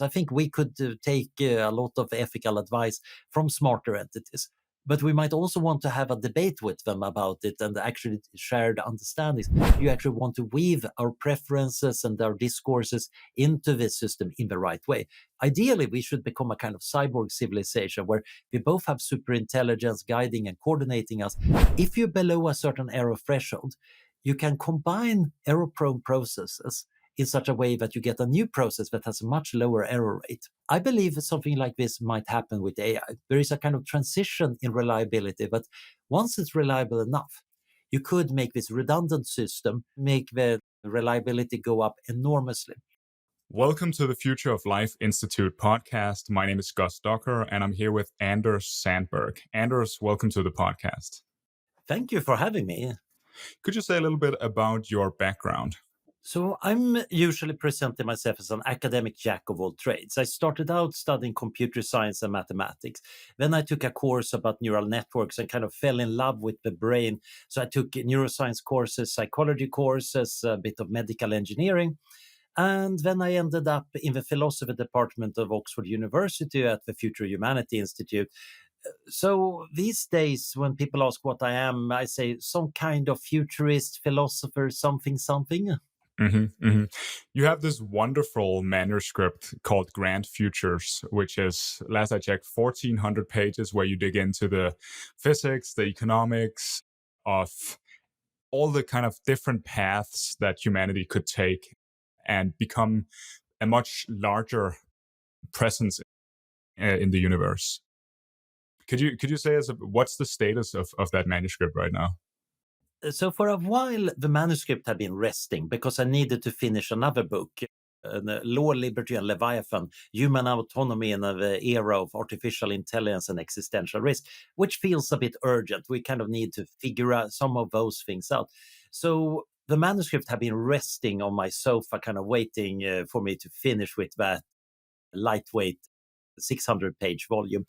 I think we could take a lot of ethical advice from smarter entities. But we might also want to have a debate with them about it and actually shared understandings. You actually want to weave our preferences and our discourses into this system in the right way. Ideally, we should become a kind of cyborg civilization where we both have superintelligence guiding and coordinating us. If you're below a certain error threshold, you can combine error-prone processes in such a way that you get a new process that has a much lower error rate. I believe that something like this might happen with AI. There is a kind of transition in reliability, but once it's reliable enough, you could make this redundant system, make the reliability go up enormously. Welcome to the Future of Life Institute podcast. My name is Gus Docker, and I'm here with Anders Sandberg. Anders, welcome to the podcast. Thank you for having me. Could you say a little bit about your background? So I'm usually presenting myself as an academic jack of all trades. I started out studying computer science and mathematics. Then I took a course about neural networks and kind of fell in love with the brain. So I took neuroscience courses, psychology courses, a bit of medical engineering. And then I ended up in the philosophy department of Oxford University at the Future Humanity Institute. So these days, when people ask what I am, I say some kind of futurist, philosopher, something. You have this wonderful manuscript called Grand Futures, which is, last I checked, 1,400 pages where you dig into the physics, the economics of all the kind of different paths that humanity could take and become a much larger presence in the universe. Could you say what's the status of that manuscript right now? So for a while, the manuscript had been resting because I needed to finish another book, Law, Liberty and Leviathan, Human Autonomy in the Era of Artificial Intelligence and Existential Risk, which feels a bit urgent. We kind of need to figure out some of those things out. So the manuscript had been resting on my sofa, kind of waiting for me to finish with that lightweight 600-page volume.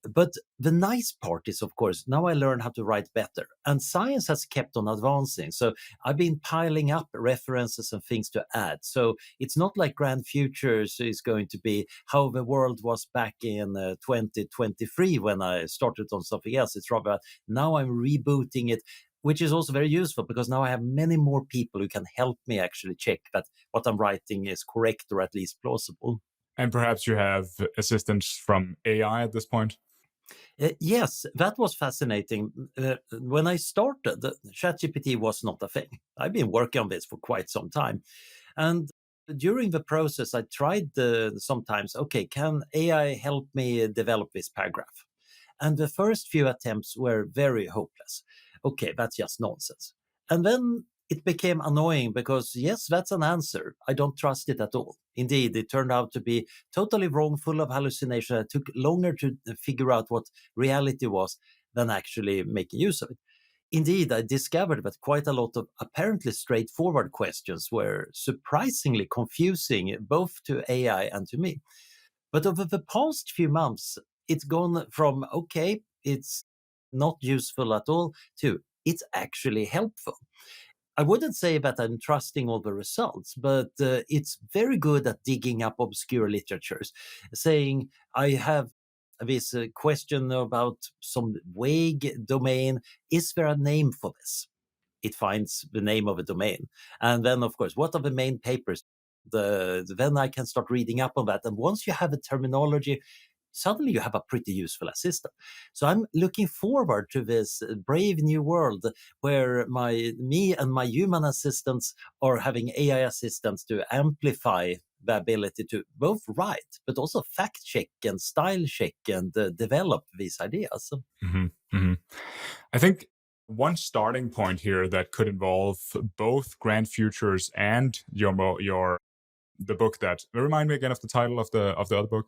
But the nice part is, of course, now I learn how to write better. And science has kept on advancing. So I've been piling up references and things to add. So it's not like Grand Futures is going to be how the world was back in 2023 when I started on something else. It's rather now I'm rebooting it, which is also very useful because now I have many more people who can help me actually check that what I'm writing is correct or at least plausible. And perhaps you have assistance from AI at this point? Yes, that was fascinating. When I started, ChatGPT was not a thing. I've been working on this for quite some time. And during the process, I tried sometimes, okay, can AI help me develop this paragraph? And the first few attempts were very hopeless. Okay, that's just nonsense. And then it became annoying because, yes, that's an answer. I don't trust it at all. Indeed, it turned out to be totally wrong, full of hallucination. It took longer to figure out what reality was than actually making use of it. Indeed, I discovered that quite a lot of apparently straightforward questions were surprisingly confusing, both to AI and to me. But over the past few months, it's gone from, okay, it's not useful at all, to it's actually helpful. I wouldn't say that I'm trusting all the results, but it's very good at digging up obscure literatures, saying, I have this question about some vague domain. Is there a name for this? It finds the name of a domain. And then, of course, what are the main papers? Then I can start reading up on that. And once you have a terminology, suddenly you have a pretty useful assistant. So I'm looking forward to this brave new world where me and my human assistants are having AI assistants to amplify the ability to both write, but also fact check and style check and develop these ideas. I think one starting point here that could involve both Grand Futures and the book that, remind me again of the title of the other book.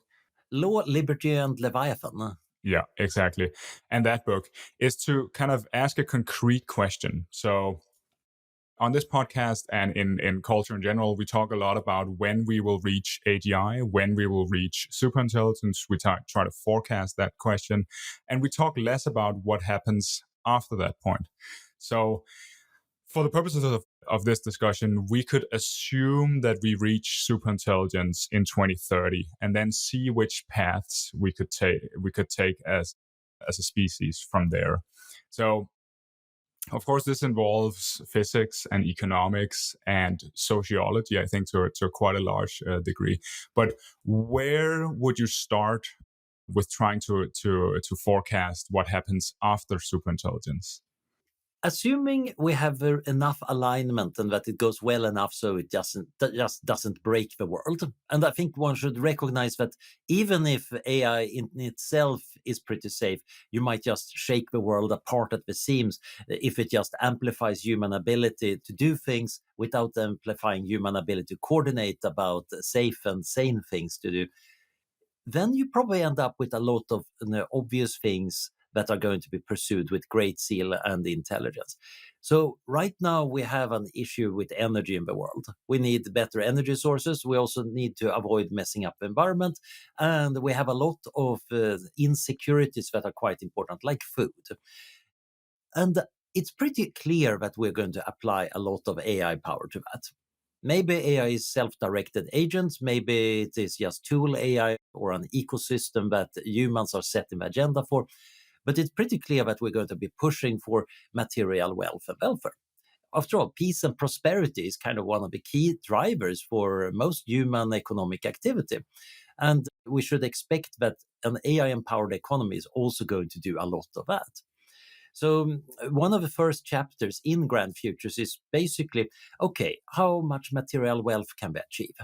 Law, Liberty and Leviathan. Yeah, exactly. And that book is to kind of ask a concrete question. So on this podcast and in culture in general, we talk a lot about when we will reach AGI, when we will reach superintelligence. We try to forecast that question. And we talk less about what happens after that point. So For the purposes of this discussion, we could assume that we reach superintelligence in 2030 and then see which paths we could take as a species from there. So of course, this involves physics and economics and sociology, I think, to quite a large degree. But where would you start with trying to forecast what happens after superintelligence? Assuming we have enough alignment and that it goes well enough so it just doesn't break the world. And I think one should recognize that even if AI in itself is pretty safe, you might just shake the world apart at the seams if it just amplifies human ability to do things without amplifying human ability to coordinate about safe and sane things to do. Then you probably end up with a lot of obvious things that are going to be pursued with great zeal and intelligence. So right now we have an issue with energy in the world. We need better energy sources. We also need to avoid messing up the environment. And we have a lot of insecurities that are quite important, like food. And it's pretty clear that we're going to apply a lot of AI power to that. Maybe AI is self-directed agents, maybe it is just tool AI or an ecosystem that humans are setting the agenda for. But it's pretty clear that we're going to be pushing for material wealth and welfare. After all, peace and prosperity is kind of one of the key drivers for most human economic activity. And we should expect that an AI-empowered economy is also going to do a lot of that. So, one of the first chapters in Grand Futures is basically okay, how much material wealth can we achieve?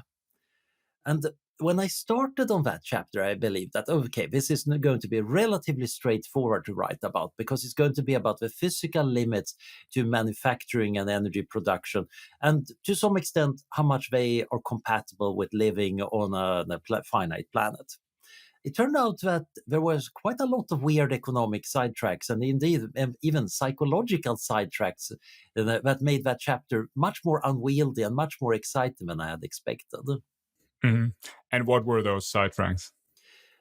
And when I started on that chapter, I believed that, okay, this is going to be relatively straightforward to write about because it's going to be about the physical limits to manufacturing and energy production, and to some extent, how much they are compatible with living on a finite planet. It turned out that there was quite a lot of weird economic sidetracks and indeed even psychological sidetracks that made that chapter much more unwieldy and much more exciting than I had expected. Hmm. And what were those sidetracks?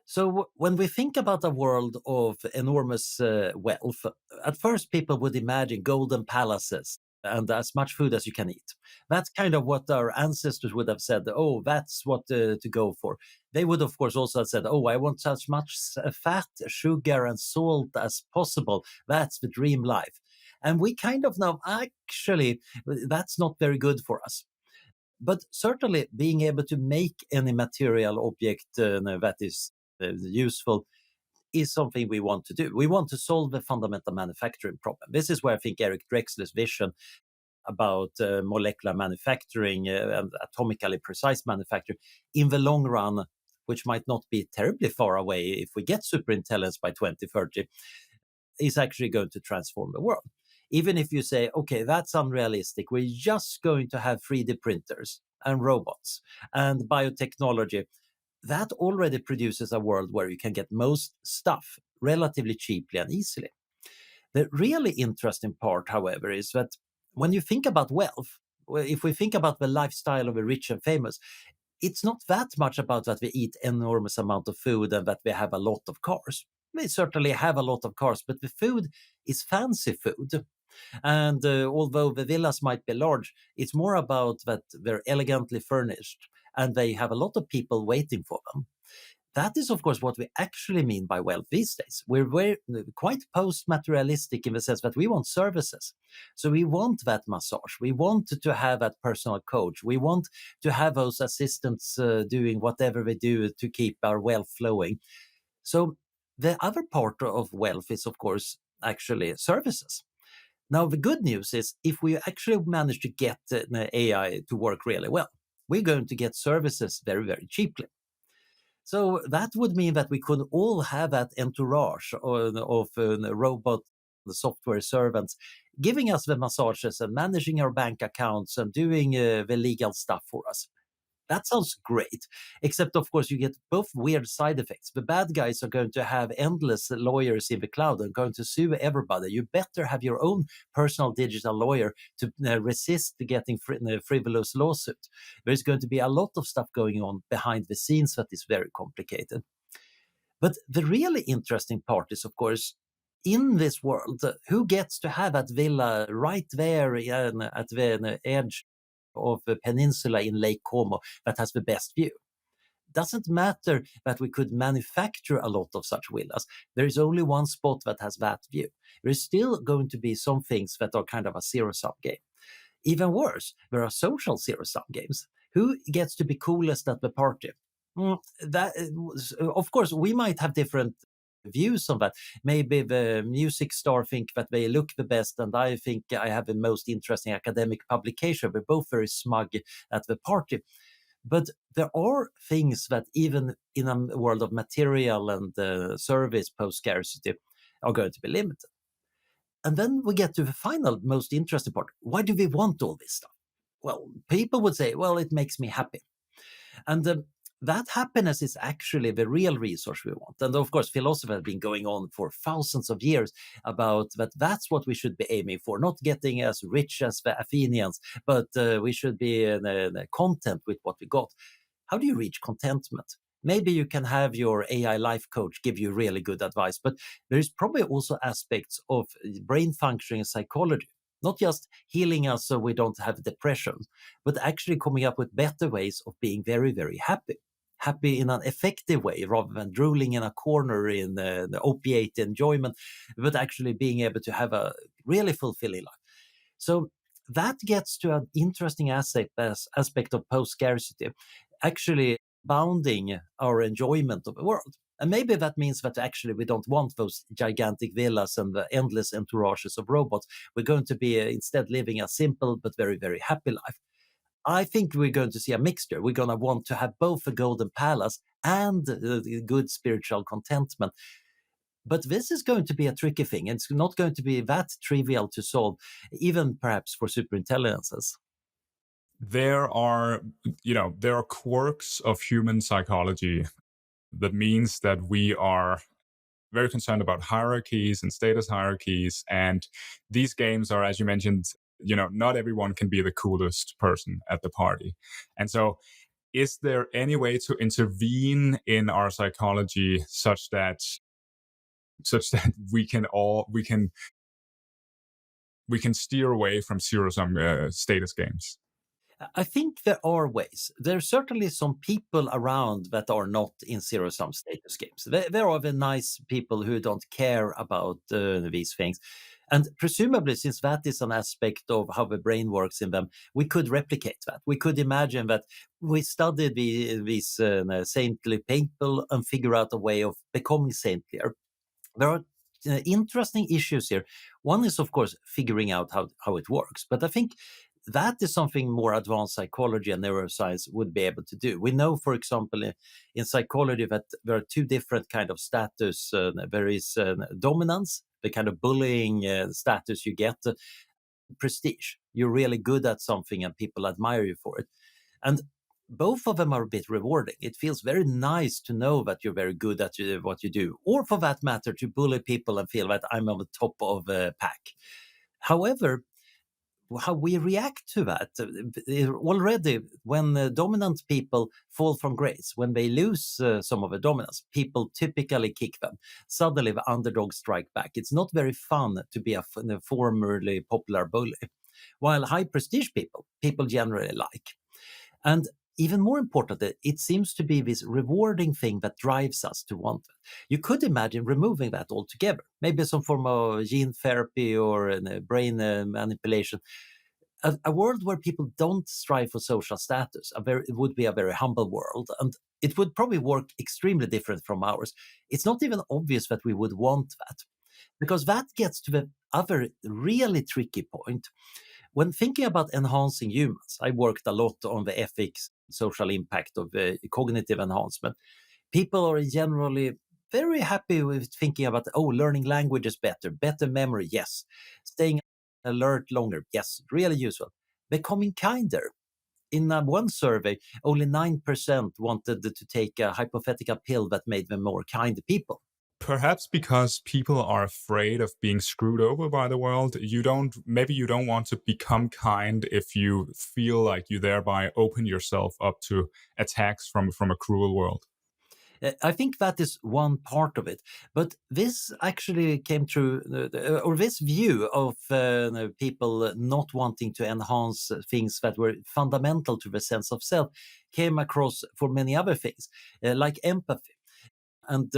So, when we think about a world of enormous wealth, at first people would imagine golden palaces and as much food as you can eat. That's kind of what our ancestors would have said, oh, that's what to go for. They would, of course, also have said, oh, I want as much fat, sugar, and salt as possible. That's the dream life. And we kind of know, actually, that's not very good for us. But certainly being able to make any material object that is useful is something we want to do. We want to solve the fundamental manufacturing problem. This is where I think Eric Drexler's vision about molecular manufacturing and atomically precise manufacturing in the long run, which might not be terribly far away if we get superintelligence by 2030, is actually going to transform the world. Even if you say, okay, that's unrealistic, we're just going to have 3D printers and robots and biotechnology, that already produces a world where you can get most stuff relatively cheaply and easily. The really interesting part, however, is that when you think about wealth, if we think about the lifestyle of the rich and famous, it's not that much about that we eat enormous amount of food and that we have a lot of cars. We certainly have a lot of cars, but the food is fancy food. And although the villas might be large, it's more about that they're elegantly furnished and they have a lot of people waiting for them. That is, of course, what we actually mean by wealth these days. We're quite post-materialistic in the sense that we want services. So we want that massage. We want to have that personal coach. We want to have those assistants doing whatever they do to keep our wealth flowing. So the other part of wealth is, of course, actually services. Now, the good news is if we actually manage to get AI to work really well, we're going to get services very, very cheaply. So that would mean that we could all have that entourage of robot software servants giving us the massages and managing our bank accounts and doing the legal stuff for us. That sounds great, except of course you get both weird side effects. The bad guys are going to have endless lawyers in the cloud and going to sue everybody. You better have your own personal digital lawyer to resist getting frivolous lawsuit. There's going to be a lot of stuff going on behind the scenes that is very complicated. But the really interesting part is, of course, in this world, who gets to have that villa right there at the edge of the peninsula in Lake Como that has the best view? Doesn't matter that we could manufacture a lot of such villas. There is only one spot that has that view. There is still going to be some things that are kind of a zero-sum game. Even worse, there are social zero-sum games. Who gets to be coolest at the party? Of course, we might have different views on that. Maybe the music star think that they look the best, and I think I have the most interesting academic publication. We're both very smug at the party. But there are things that even in a world of material and service post-scarcity are going to be limited. And then we get to the final, most interesting part. Why do we want all this stuff? Well, people would say, well, it makes me happy. And that happiness is actually the real resource we want. And of course, philosophy has been going on for thousands of years about that. That's what we should be aiming for, not getting as rich as the Athenians, but we should be content with what we got. How do you reach contentment? Maybe you can have your AI life coach give you really good advice, but there is probably also aspects of brain functioning and psychology, not just healing us so we don't have depression, but actually coming up with better ways of being very, very happy. Happy in an effective way rather than drooling in a corner in the opiate enjoyment, but actually being able to have a really fulfilling life. So that gets to an interesting aspect of post-scarcity, actually bounding our enjoyment of the world. And maybe that means that actually we don't want those gigantic villas and the endless entourages of robots. We're going to be instead living a simple but very, very happy life. I think we're going to see a mixture. We're going to want to have both a golden palace and good spiritual contentment. But this is going to be a tricky thing. It's not going to be that trivial to solve, even perhaps for superintelligences. There are, there are quirks of human psychology that means that we are very concerned about hierarchies and status hierarchies. And these games are, as you mentioned, not everyone can be the coolest person at the party. And so is there any way to intervene in our psychology such that we can steer away from zero sum status games? I think there are ways. There are certainly some people around that are not in zero-sum status games. There are the nice people who don't care about these things. And presumably, since that is an aspect of how the brain works in them, we could replicate that. We could imagine that we studied these saintly people and figure out a way of becoming saintlier. There are interesting issues here. One is, of course, figuring out how it works. But I think that is something more advanced psychology and neuroscience would be able to do. We know, for example, in psychology that there are two different kind of status. There is dominance, the kind of bullying status you get, prestige. You're really good at something and people admire you for it. And both of them are a bit rewarding. It feels very nice to know that you're very good at what you do, or for that matter, to bully people and feel that I'm on the top of the pack. However, how we react to that already when dominant people fall from grace, when they lose some of the dominance, people typically kick them. Suddenly the underdogs strike back. It's not very fun to be a formerly popular bully, while high prestige people generally like. And even more importantly, it seems to be this rewarding thing that drives us to want it. You could imagine removing that altogether, maybe some form of gene therapy or brain manipulation. A world where people don't strive for social status, it would be a very humble world, and it would probably work extremely different from ours. It's not even obvious that we would want that, because that gets to the other really tricky point. When thinking about enhancing humans, I worked a lot on the ethics, social impact of cognitive enhancement. People are generally very happy with thinking about, learning languages better memory, yes. Staying alert longer, yes, really useful. Becoming kinder. In one survey, only 9% wanted to take a hypothetical pill that made them more kind people. Perhaps because people are afraid of being screwed over by the world, you don't want to become kind if you feel like you thereby open yourself up to attacks from a cruel world. I think that is one part of it. But this actually came through, or this view of people not wanting to enhance things that were fundamental to the sense of self came across for many other things, like empathy. And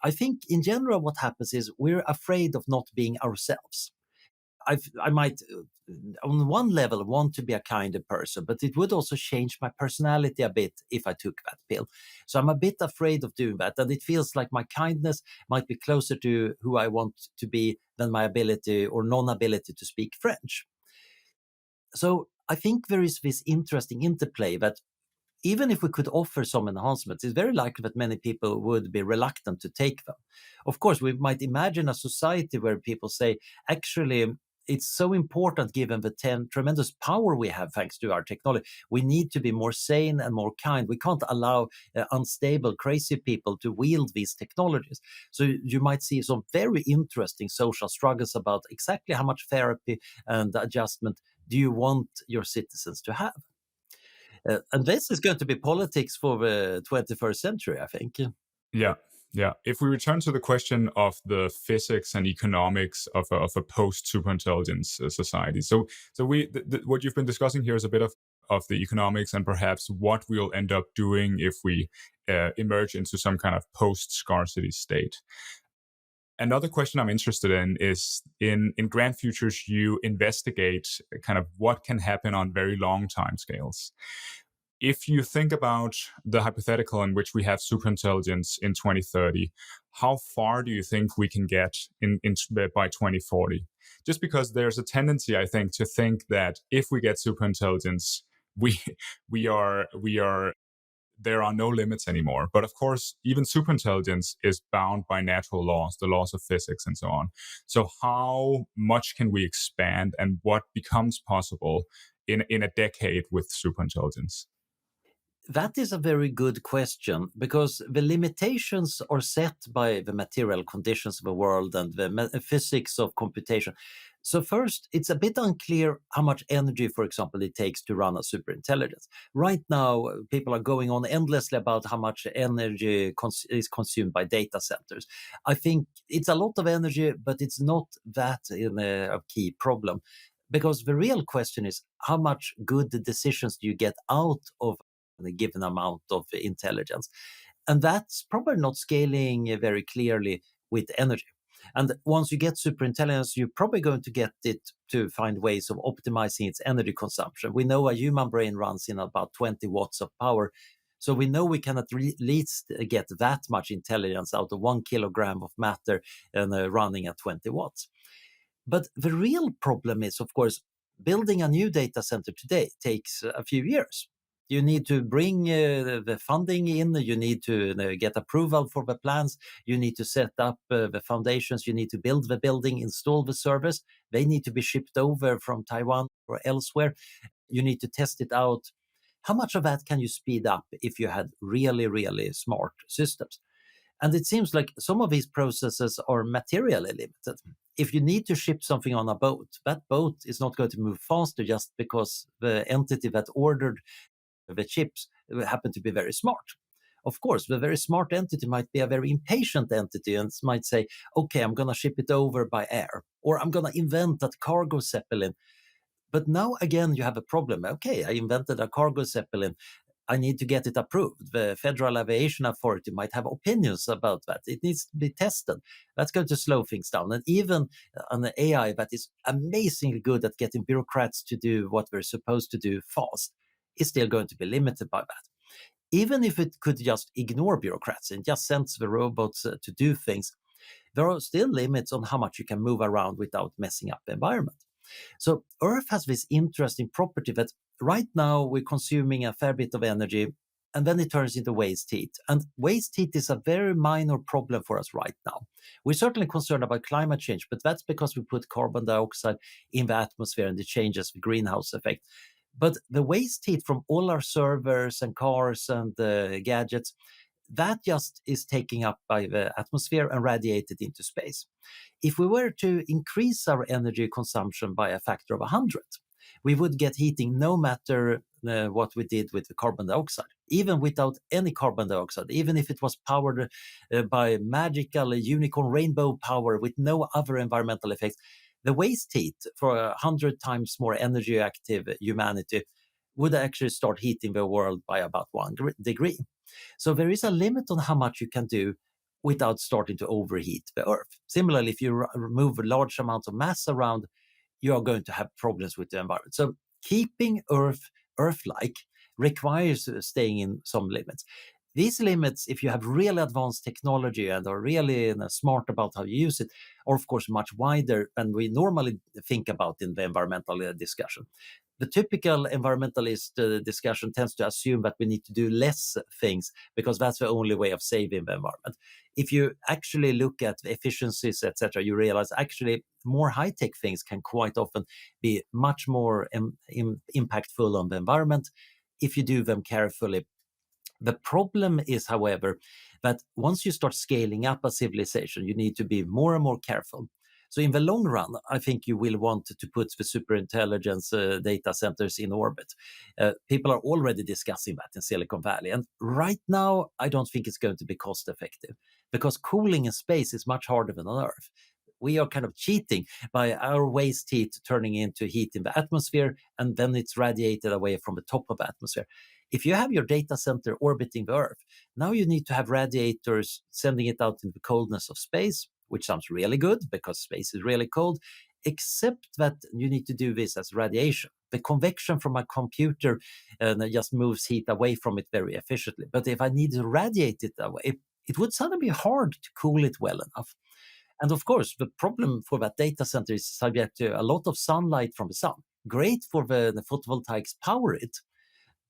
I think in general, what happens is we're afraid of not being ourselves. I might, on one level, want to be a kinder person, but it would also change my personality a bit if I took that pill. So I'm a bit afraid of doing that. And it feels like my kindness might be closer to who I want to be than my ability or non ability to speak French. So I think there is this interesting interplay that even if we could offer some enhancements, it's very likely that many people would be reluctant to take them. Of course, we might imagine a society where people say, actually, it's so important given the tremendous power we have thanks to our technology. We need to be more sane and more kind. We can't allow unstable, crazy people to wield these technologies. So you might see some very interesting social struggles about exactly how much therapy and adjustment do you want your citizens to have. And this is going to be politics for the 21st century, I think. Yeah, yeah. If we return to the question of the physics and economics of a post superintelligence society, so what you've been discussing here is a bit of the economics and perhaps what we'll end up doing if we emerge into some kind of post scarcity state. Another question I'm interested in is in Grand Futures, you investigate kind of what can happen on very long time scales. If you think about the hypothetical in which we have superintelligence in 2030, how far do you think we can get in by 2040? Just because there's a tendency, I think, to think that if we get superintelligence, we we are there are no limits anymore. But of course, even superintelligence is bound by natural laws, the laws of physics, and so on. So, how much can we expand, and what becomes possible in a decade with superintelligence? That is a very good question because the limitations are set by the material conditions of the world and the physics of computation. So first, it's a bit unclear how much energy, for example, it takes to run a superintelligence. Right now, people are going on endlessly about how much energy is consumed by data centers. I think it's a lot of energy, but it's not that a key problem. Because the real question is how much good decisions do you get out of a given amount of intelligence. And that's probably not scaling very clearly with energy. And once you get superintelligence, you're probably going to get it to find ways of optimizing its energy consumption. We know a human brain runs in about 20 watts of power. So we know we can at least get that much intelligence out of 1 kilogram of matter and running at 20 watts. But the real problem is, of course, building a new data center today takes a few years. You need to bring the funding in, you need to get approval for the plans, you need to set up the foundations, you need to build the building, install the servers. They need to be shipped over from Taiwan or elsewhere. You need to test it out. How much of that can you speed up if you had really, really smart systems? And it seems like some of these processes are materially limited. If you need to ship something on a boat, that boat is not going to move faster just because the entity that ordered the chips happen to be very smart. Of course, the very smart entity might be a very impatient entity and might say, okay, I'm going to ship it over by air, or I'm going to invent that cargo zeppelin. But now again, you have a problem. Okay, I invented a cargo zeppelin. I need to get it approved. The Federal Aviation Authority might have opinions about that. It needs to be tested. That's going to slow things down. And even an AI that is amazingly good at getting bureaucrats to do what they're supposed to do fast is still going to be limited by that. Even if it could just ignore bureaucrats and just send the robots to do things, there are still limits on how much you can move around without messing up the environment. So Earth has this interesting property that right now we're consuming a fair bit of energy and then it turns into waste heat. And waste heat is a very minor problem for us right now. We're certainly concerned about climate change, but that's because we put carbon dioxide in the atmosphere and it changes the greenhouse effect. But the waste heat from all our servers and cars and gadgets, that just is taken up by the atmosphere and radiated into space. If we were to increase our energy consumption by a factor of 100, we would get heating no matter what we did with the carbon dioxide. Even without any carbon dioxide, even if it was powered by magical unicorn rainbow power with no other environmental effects, the waste heat for 100 times more energy active humanity would actually start heating the world by about 1 degree. So there is a limit on how much you can do without starting to overheat the Earth. Similarly, if you remove large amounts of mass around, you are going to have problems with the environment. So keeping Earth-like requires staying in some limits. These limits, if you have really advanced technology and are really smart about how you use it, are of course much wider than we normally think about in the environmental discussion. The typical environmentalist discussion tends to assume that we need to do less things because that's the only way of saving the environment. If you actually look at efficiencies, etc., you realize actually more high-tech things can quite often be much more impactful on the environment if you do them carefully. The problem is, however, that once you start scaling up a civilization, you need to be more and more careful. So in the long run, I think you will want to put the superintelligence data centers in orbit. People are already discussing that in Silicon Valley. And right now, I don't think it's going to be cost effective because cooling in space is much harder than on Earth. We are kind of cheating by our waste heat turning into heat in the atmosphere, and then it's radiated away from the top of the atmosphere. If you have your data center orbiting the Earth, now you need to have radiators sending it out in the coldness of space, which sounds really good because space is really cold, except that you need to do this as radiation. The convection from a computer just moves heat away from it very efficiently. But if I need to radiate it away, it would suddenly be hard to cool it well enough. And of course, the problem for that data center is subject to a lot of sunlight from the sun. Great for the photovoltaics power it,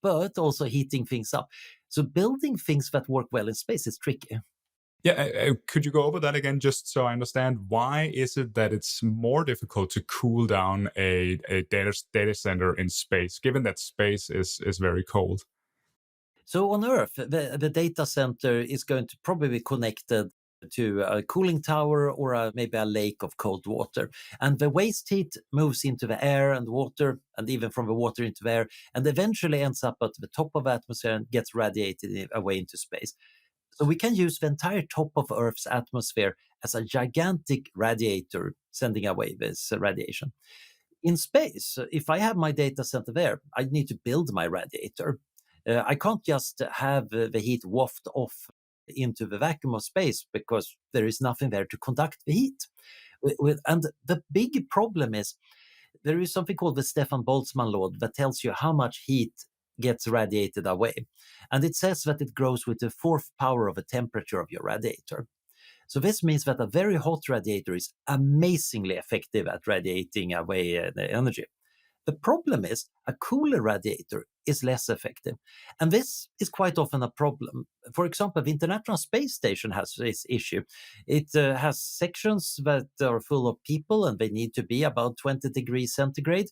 but also heating things up. So building things that work well in space is tricky. Yeah, could you go over that again, just so I understand? Why is it that it's more difficult to cool down a data center in space, given that space is very cold? So on Earth, the data center is going to probably be connected to a cooling tower or maybe a lake of cold water. And the waste heat moves into the air and water, and even from the water into the air, and eventually ends up at the top of the atmosphere and gets radiated away into space. So we can use the entire top of Earth's atmosphere as a gigantic radiator sending away this radiation. In space, if I have my data center there, I need to build my radiator. I can't just have the heat waft off into the vacuum of space because there is nothing there to conduct the heat. And the big problem is there is something called the Stefan Boltzmann law that tells you how much heat gets radiated away. And it says that it grows with the fourth power of the temperature of your radiator. So this means that a very hot radiator is amazingly effective at radiating away the energy. The problem is a cooler radiator is less effective. And this is quite often a problem. For example, the International Space Station has this issue. It has sections that are full of people and they need to be about 20 degrees centigrade.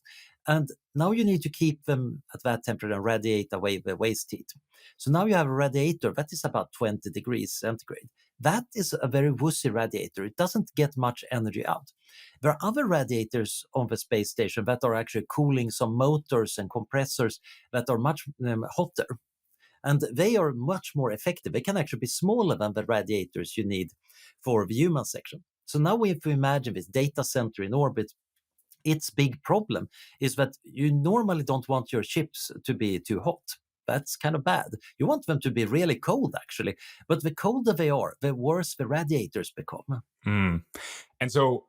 And now you need to keep them at that temperature and radiate away the waste heat. So now you have a radiator that is about 20 degrees centigrade. That is a very wussy radiator. It doesn't get much energy out. There are other radiators on the space station that are actually cooling some motors and compressors that are much hotter. And they are much more effective. They can actually be smaller than the radiators you need for the human section. So now if we imagine this data center in orbit, its big problem is that you normally don't want your chips to be too hot. That's kind of bad. You want them to be really cold, actually. But the colder they are, the worse the radiators become. Mm. And so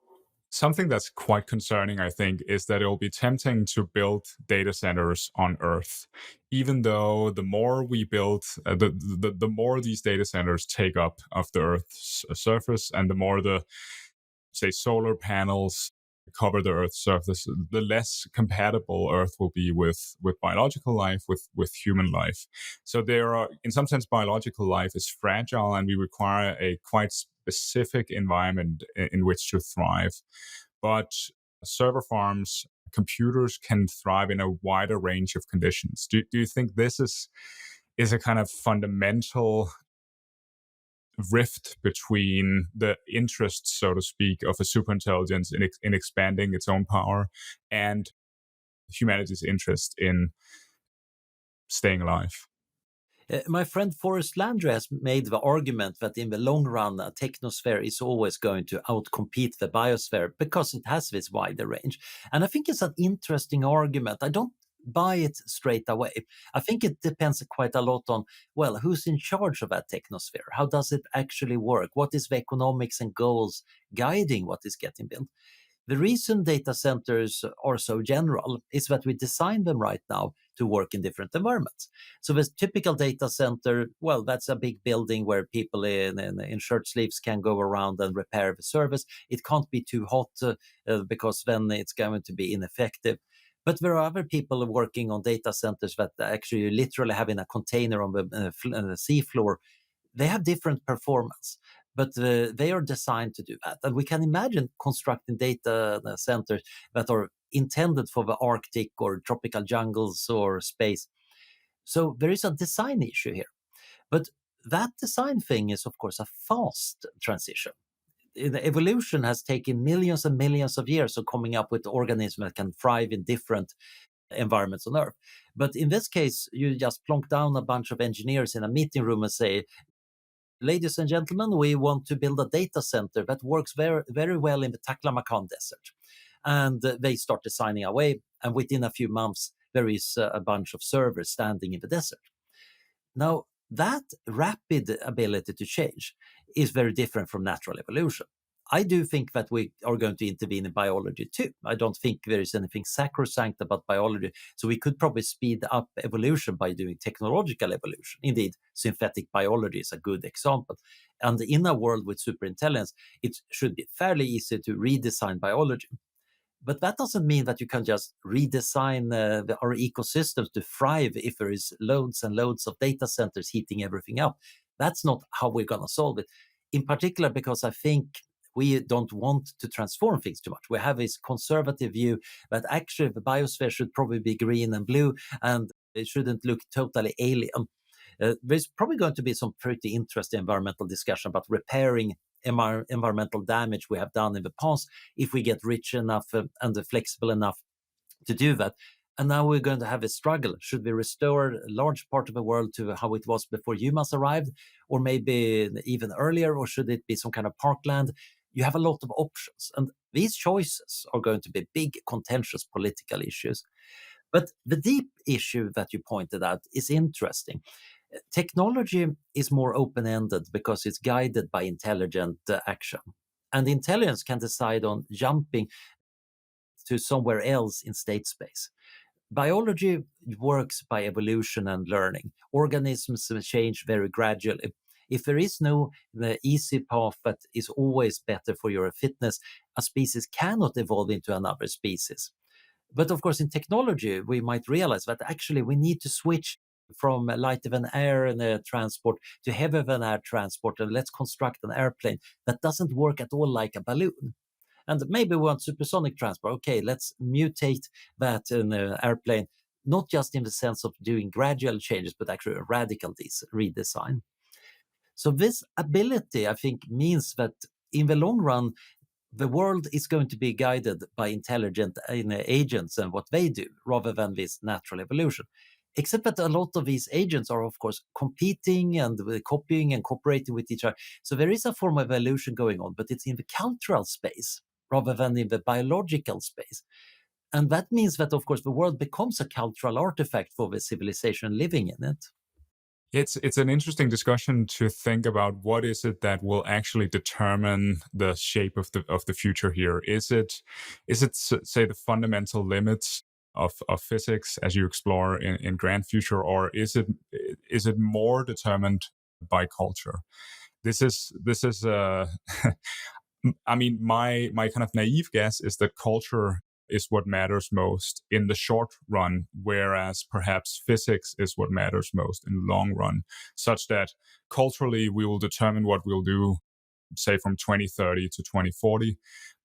something that's quite concerning, I think, is that it will be tempting to build data centers on Earth, even though the more we build, the more these data centers take up of the Earth's surface, and the more the, say, solar panels cover the Earth's surface, the less compatible Earth will be with biological life, with human life. So there are, in some sense, biological life is fragile, and we require a quite specific environment in which to thrive. But server farms, computers can thrive in a wider range of conditions. Do you think this is a kind of fundamental rift between the interests, so to speak, of a superintelligence in expanding its own power and humanity's interest in staying alive. My friend Forrest Landry has made the argument that in the long run, a technosphere is always going to outcompete the biosphere because it has this wider range. And I think it's an interesting argument. I don't buy it straight away. I think it depends quite a lot on, well, who's in charge of that technosphere? How does it actually work? What is the economics and goals guiding what is getting built? The reason data centers are so general is that we design them right now to work in different environments. So the typical data center, well, that's a big building where people in shirt sleeves can go around and repair the service. It can't be too hot because then it's going to be ineffective. But there are other people working on data centers that actually literally have in a container on the seafloor. They have different performance, but they are designed to do that. And we can imagine constructing data centers that are intended for the Arctic or tropical jungles or space. So there is a design issue here. But that design thing is, of course, a fast transition. The evolution has taken millions and millions of years of coming up with organisms that can thrive in different environments on Earth. But in this case, you just plonk down a bunch of engineers in a meeting room and say, ladies and gentlemen, we want to build a data center that works very, very well in the Taklamakan Desert. And they start designing away. And within a few months, there is a bunch of servers standing in the desert. Now, that rapid ability to change is very different from natural evolution. I do think that we are going to intervene in biology too. I don't think there is anything sacrosanct about biology. So we could probably speed up evolution by doing technological evolution. Indeed, synthetic biology is a good example. And in a world with superintelligence, it should be fairly easy to redesign biology. But that doesn't mean that you can just redesign our ecosystems to thrive if there is loads and loads of data centers heating everything up. That's not how we're going to solve it. In particular, because I think we don't want to transform things too much. We have this conservative view that actually the biosphere should probably be green and blue and it shouldn't look totally alien. There's probably going to be some pretty interesting environmental discussion about repairing environmental damage we have done in the past if we get rich enough and flexible enough to do that. And now we're going to have a struggle. Should we restore a large part of the world to how it was before humans arrived, or maybe even earlier, or should it be some kind of parkland? You have a lot of options. And these choices are going to be big, contentious political issues. But the deep issue that you pointed out is interesting. Technology is more open-ended because it's guided by intelligent action. And intelligence can decide on jumping to somewhere else in state space. Biology works by evolution and learning. Organisms change very gradually. If there is no the easy path that is always better for your fitness, a species cannot evolve into another species. But of course, in technology, we might realize that actually we need to switch from lighter than air and transport to heavier than air transport, and let's construct an airplane that doesn't work at all like a balloon. And maybe we want supersonic transport. Okay, let's mutate that in an airplane, not just in the sense of doing gradual changes, but actually a radical redesign. So this ability, I think, means that in the long run, the world is going to be guided by intelligent agents and what they do, rather than this natural evolution. Except that a lot of these agents are, of course, competing and copying and cooperating with each other. So there is a form of evolution going on, but it's in the cultural space rather than in the biological space. And that means that, of course, the world becomes a cultural artifact for the civilization living in it. It's an interesting discussion to think about what is it that will actually determine the shape of the future here. Is it say the fundamental limits of physics as you explore in grand future, or is it more determined by culture? This is I mean, my kind of naive guess is that culture is what matters most in the short run, whereas perhaps physics is what matters most in the long run, such that culturally we will determine what we'll do, say from 2030 to 2040.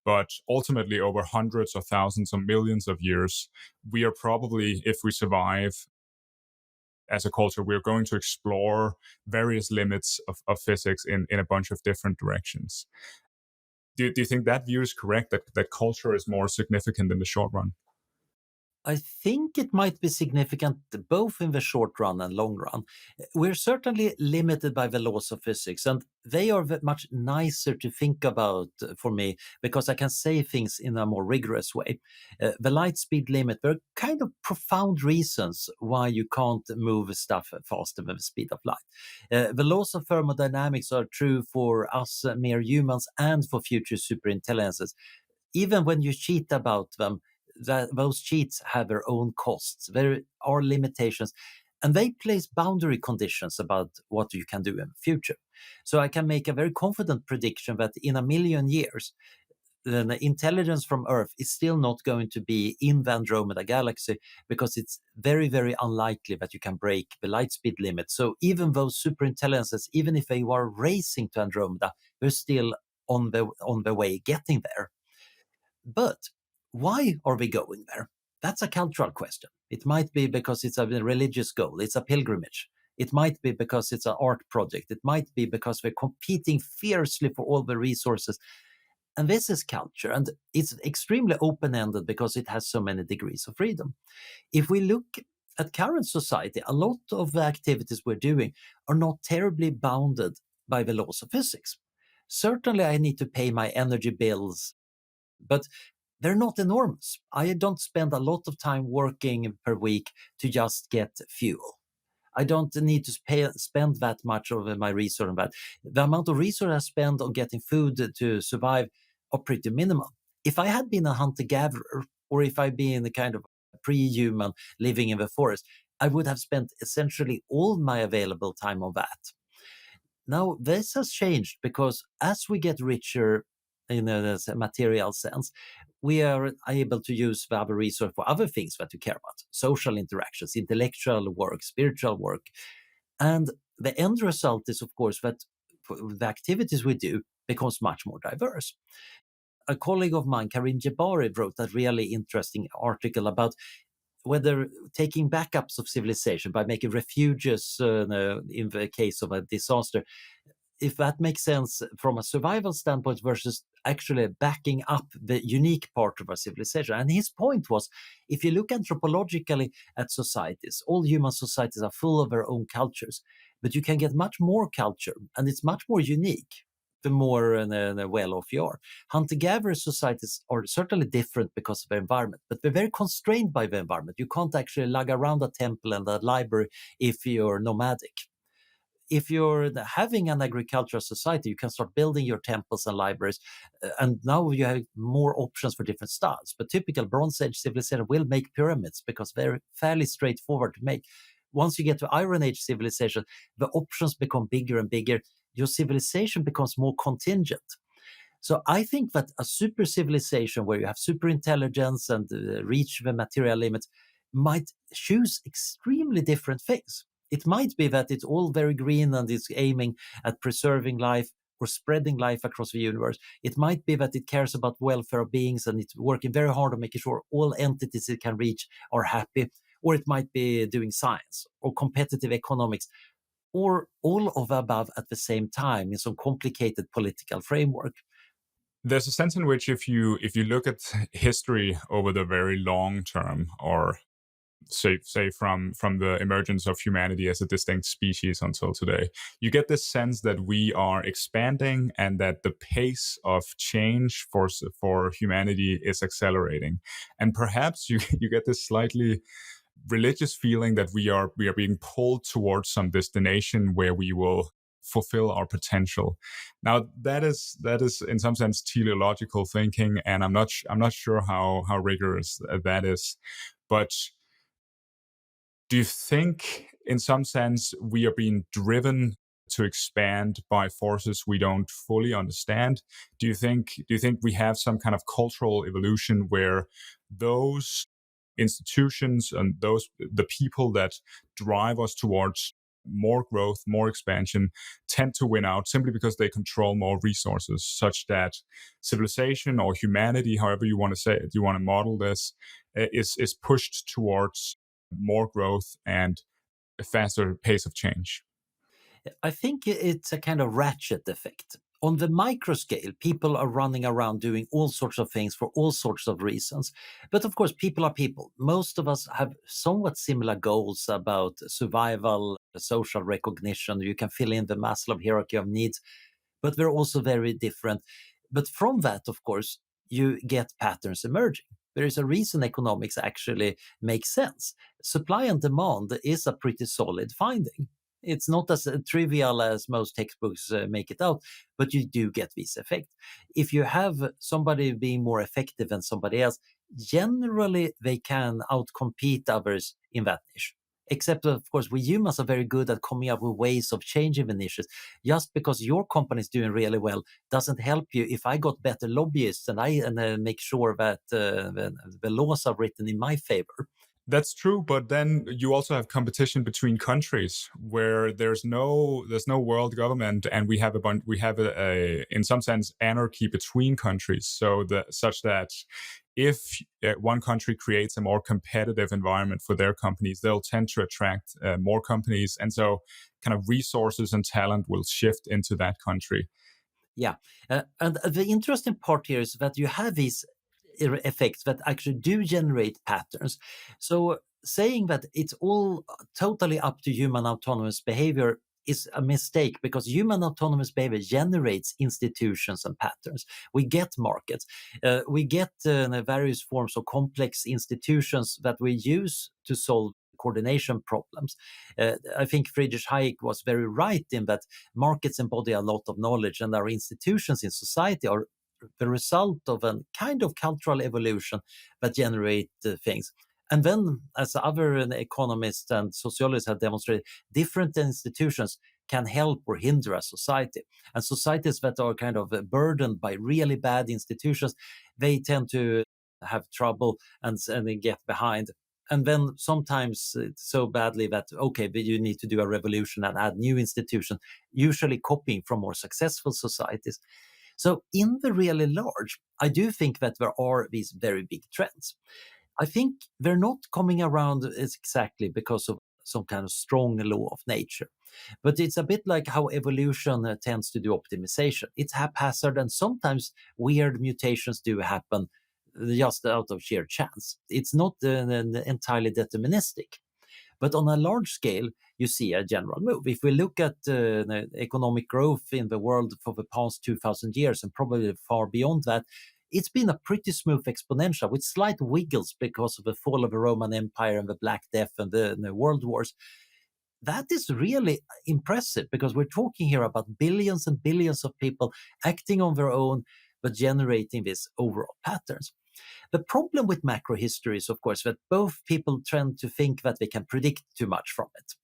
But ultimately, over hundreds of thousands or millions of years, we are probably, if we survive as a culture, we're going to explore various limits of physics in a bunch of different directions. Do you think that view is correct, that culture is more significant in the short run? I think it might be significant both in the short run and long run. We're certainly limited by the laws of physics, and they are much nicer to think about for me because I can say things in a more rigorous way. The light speed limit, there are kind of profound reasons why you can't move stuff faster than the speed of light. The laws of thermodynamics are true for us mere humans and for future superintelligences. Even when you cheat about them, that those cheats have their own costs. There are limitations, and they place boundary conditions about what you can do in the future. So I can make a very confident prediction that in a million years, the intelligence from Earth is still not going to be in the Andromeda galaxy because it's very, very unlikely that you can break the light speed limit. So even those superintelligences, even if they are racing to Andromeda, they're still on the way getting there. But why are we going there? That's a cultural question. It might be because it's a religious goal, it's a pilgrimage. It might be because it's an art project. It might be because we're competing fiercely for all the resources. And this is culture, and it's extremely open ended because it has so many degrees of freedom. If we look at current society, a lot of the activities we're doing are not terribly bounded by the laws of physics. Certainly, I need to pay my energy bills, but they're not enormous. I don't spend a lot of time working per week to just get fuel. I don't need to spend that much of my resource on that. The amount of resource I spend on getting food to survive are pretty minimal. If I had been a hunter-gatherer, or if I'd been a kind of pre-human living in the forest, I would have spent essentially all my available time on that. Now, this has changed because as we get richer in a material sense, we are able to use the other resource for other things that we care about: social interactions, intellectual work, spiritual work. And the end result is, of course, that the activities we do becomes much more diverse. A colleague of mine, Karim Jabari, wrote a really interesting article about whether taking backups of civilization by making refuges in the case of a disaster, if that makes sense from a survival standpoint versus actually backing up the unique part of our civilization. And his point was, if you look anthropologically at societies, all human societies are full of their own cultures, but you can get much more culture and it's much more unique the more well off you are. Hunter gatherer societies are certainly different because of their environment, but they're very constrained by the environment. You can't actually lug around a temple and a library if you're nomadic. If you're having an agricultural society, you can start building your temples and libraries, and now you have more options for different styles. But typical Bronze Age civilization will make pyramids because they're fairly straightforward to make. Once you get to Iron Age civilization, the options become bigger and bigger. Your civilization becomes more contingent. So I think that a super civilization where you have super intelligence and reach the material limits might choose extremely different things. It might be that it's all very green and it's aiming at preserving life or spreading life across the universe. It might be that it cares about welfare of beings and it's working very hard on making sure all entities it can reach are happy. Or it might be doing science or competitive economics or all of the above at the same time in some complicated political framework. There's a sense in which if you look at history over the very long term, or say from the emergence of humanity as a distinct species until today, you get this sense that we are expanding and that the pace of change for humanity is accelerating. And perhaps you get this slightly religious feeling that we are being pulled towards some destination where we will fulfill our potential. Now that is in some sense teleological thinking, and I'm not sure how rigorous that is. But do you think in some sense we are being driven to expand by forces we don't fully understand? Do you think we have some kind of cultural evolution where those institutions and those the people that drive us towards more growth, more expansion, tend to win out simply because they control more resources, such that civilization or humanity, however you want to say it, you want to model this, is pushed towards more growth and a faster pace of change? I think it's a kind of ratchet effect. On the micro scale, people are running around doing all sorts of things for all sorts of reasons. But of course, people are people. Most of us have somewhat similar goals about survival, social recognition. You can fill in the Maslow hierarchy of needs, but we're also very different. But from that, of course, you get patterns emerging. There is a reason economics actually makes sense. Supply and demand is a pretty solid finding. It's not as trivial as most textbooks make it out, but you do get this effect. If you have somebody being more effective than somebody else, generally they can outcompete others in that niche. Except, of course, we humans are very good at coming up with ways of changing the niches. Just because your company is doing really well doesn't help you if I got better lobbyists and make sure that the laws are written in my favor. That's true, but then you also have competition between countries where there's no world government, and we have in some sense anarchy between countries. So such that if one country creates a more competitive environment for their companies, they'll tend to attract more companies, and so kind of resources and talent will shift into that country. Yeah. And the interesting part here is that you have these effects that actually do generate patterns. So saying that it's all totally up to human autonomous behavior is a mistake, because human autonomous behavior generates institutions and patterns. We get markets, we get various forms of complex institutions that we use to solve coordination problems. I think Friedrich Hayek was very right in that markets embody a lot of knowledge, and our institutions in society are the result of a kind of cultural evolution that generate things. And then, as other economists and sociologists have demonstrated, different institutions can help or hinder a society. And societies that are kind of burdened by really bad institutions, they tend to have trouble and they get behind. And then sometimes it's so badly that, okay, but you need to do a revolution and add new institutions, usually copying from more successful societies. So, in the really large, I do think that there are these very big trends. I think they're not coming around exactly because of some kind of strong law of nature, but it's a bit like how evolution tends to do optimization. It's haphazard, and sometimes weird mutations do happen just out of sheer chance. It's not entirely deterministic. But on a large scale, you see a general move. If we look at economic growth in the world for the past 2,000 years and probably far beyond that, it's been a pretty smooth exponential with slight wiggles because of the fall of the Roman Empire and the Black Death and the World Wars. That is really impressive, because we're talking here about billions and billions of people acting on their own, but generating these overall patterns. The problem with macro history is, of course, that both people tend to think that they can predict too much from it.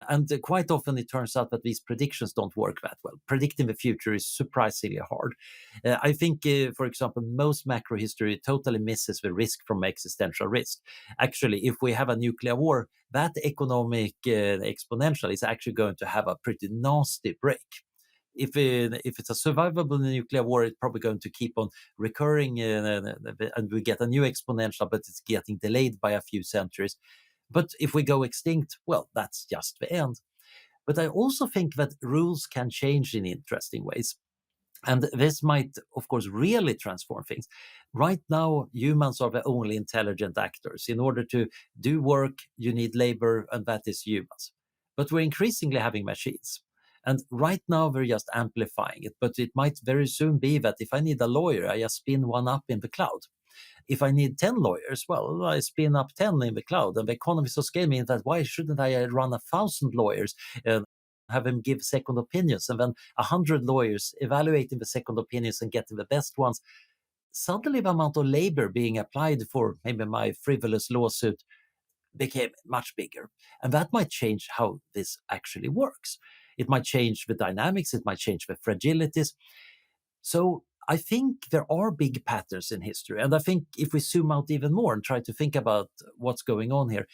And quite often it turns out that these predictions don't work that well. Predicting the future is surprisingly hard. I think, for example, most macro history totally misses the risk from existential risk. Actually, if we have a nuclear war, that economic exponential is actually going to have a pretty nasty break. If it's a survivable nuclear war, it's probably going to keep on recurring, and we get a new exponential, but it's getting delayed by a few centuries. But if we go extinct, well, that's just the end. But I also think that rules can change in interesting ways. And this might, of course, really transform things. Right now, humans are the only intelligent actors. In order to do work, you need labor, and that is humans. But we're increasingly having machines. And right now, we're just amplifying it. But it might very soon be that if I need a lawyer, I just spin one up in the cloud. If I need 10 lawyers, well, I spin up 10 in the cloud. And the economies of scale mean that why shouldn't I run 1,000 lawyers and have them give second opinions, and then 100 lawyers evaluating the second opinions and getting the best ones? Suddenly, the amount of labor being applied for maybe my frivolous lawsuit became much bigger. And that might change how this actually works. It might change the dynamics, it might change the fragilities. So I think there are big patterns in history. And I think if we zoom out even more and try to think about what's going on here,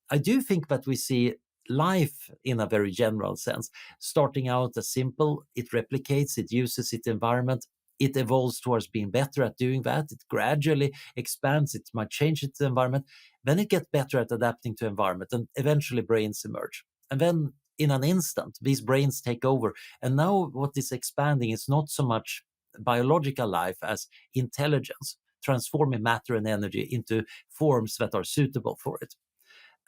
I do think that we see life in a very general sense, starting out as simple. It replicates, it uses its environment, it evolves towards being better at doing that. It gradually expands, it might change its environment. Then it gets better at adapting to environment, and eventually brains emerge. And then in an instant. These brains take over. And now what is expanding is not so much biological life as intelligence, transforming matter and energy into forms that are suitable for it.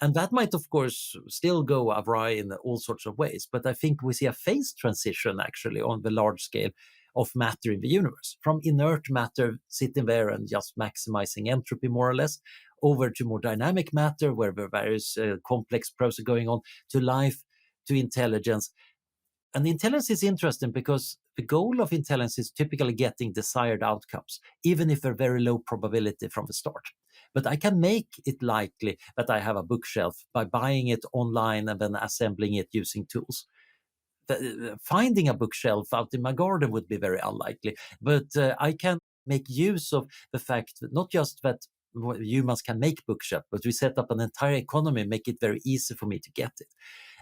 And that might, of course, still go awry in all sorts of ways. But I think we see a phase transition actually on the large scale of matter in the universe, from inert matter sitting there and just maximizing entropy more or less, over to more dynamic matter where there are various complex processes going on, to life, to intelligence. And intelligence is interesting because the goal of intelligence is typically getting desired outcomes, even if they're very low probability from the start. But I can make it likely that I have a bookshelf by buying it online and then assembling it using tools. Finding a bookshelf out in my garden would be very unlikely, but I can make use of the fact that not just that humans can make bookshelf, but we set up an entire economy, make it very easy for me to get it.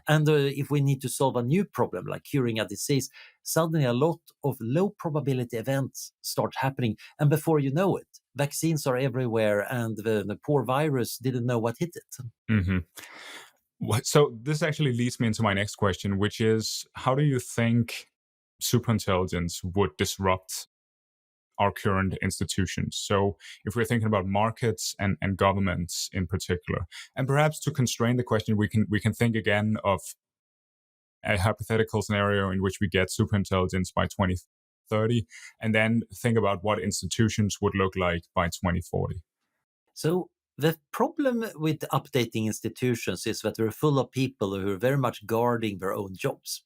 And if we need to solve a new problem, like curing a disease, suddenly a lot of low probability events start happening. And before you know it, vaccines are everywhere and the poor virus didn't know what hit it. Hmm. So this actually leads me into my next question, which is, how do you think superintelligence would disrupt our current institutions? So if we're thinking about markets and governments in particular, and perhaps to constrain the question, we can think again of a hypothetical scenario in which we get superintelligence by 2030, and then think about what institutions would look like by 2040. So the problem with updating institutions is that they're full of people who are very much guarding their own jobs.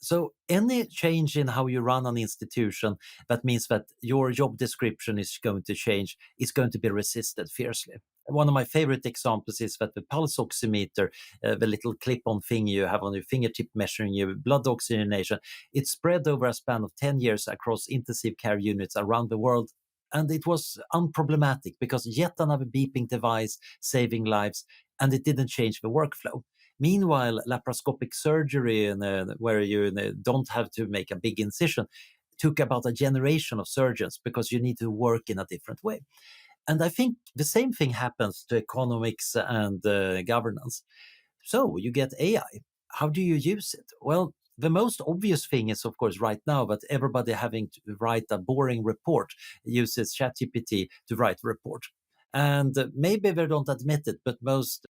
So any change in how you run an institution, that means that your job description is going to change, is going to be resisted fiercely. One of my favorite examples is that the pulse oximeter, the little clip-on thing you have on your fingertip measuring your blood oxygenation, it's spread over a span of 10 years across intensive care units around the world. And it was unproblematic because yet another beeping device saving lives, and it didn't change the workflow. Meanwhile, laparoscopic surgery, where you don't have to make a big incision, took about a generation of surgeons because you need to work in a different way. And I think the same thing happens to economics and governance. So you get AI. How do you use it? Well, the most obvious thing is, of course, right now that everybody having to write a boring report uses ChatGPT to write a report. And maybe they don't admit it, but most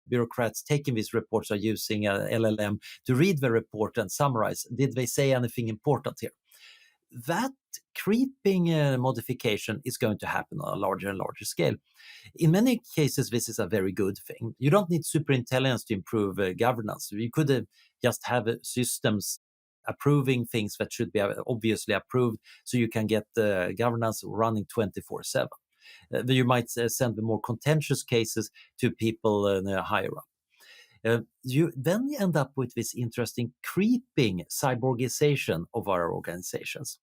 bureaucrats taking these reports are using a LLM to read the report and summarize. Did they say anything important here? That creeping modification is going to happen on a larger and larger scale. In many cases, this is a very good thing. You don't need superintelligence to improve governance. You could just have systems approving things that should be obviously approved, so you can get governance running 24/7. You might send the more contentious cases to people higher up. You then end up with this interesting creeping cyborgization of our organizations.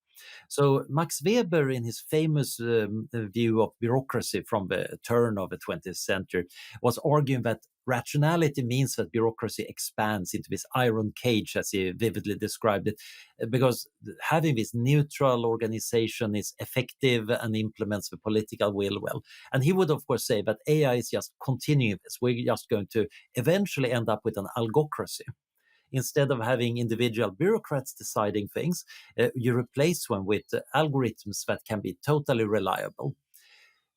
So Max Weber, in his famous view of bureaucracy from the turn of the 20th century, was arguing that rationality means that bureaucracy expands into this iron cage, as he vividly described it, because having this neutral organization is effective and implements the political will well. And he would, of course, say that AI is just continuing this. We're just going to eventually end up with an algocracy. Instead of having individual bureaucrats deciding things, you replace them with algorithms that can be totally reliable.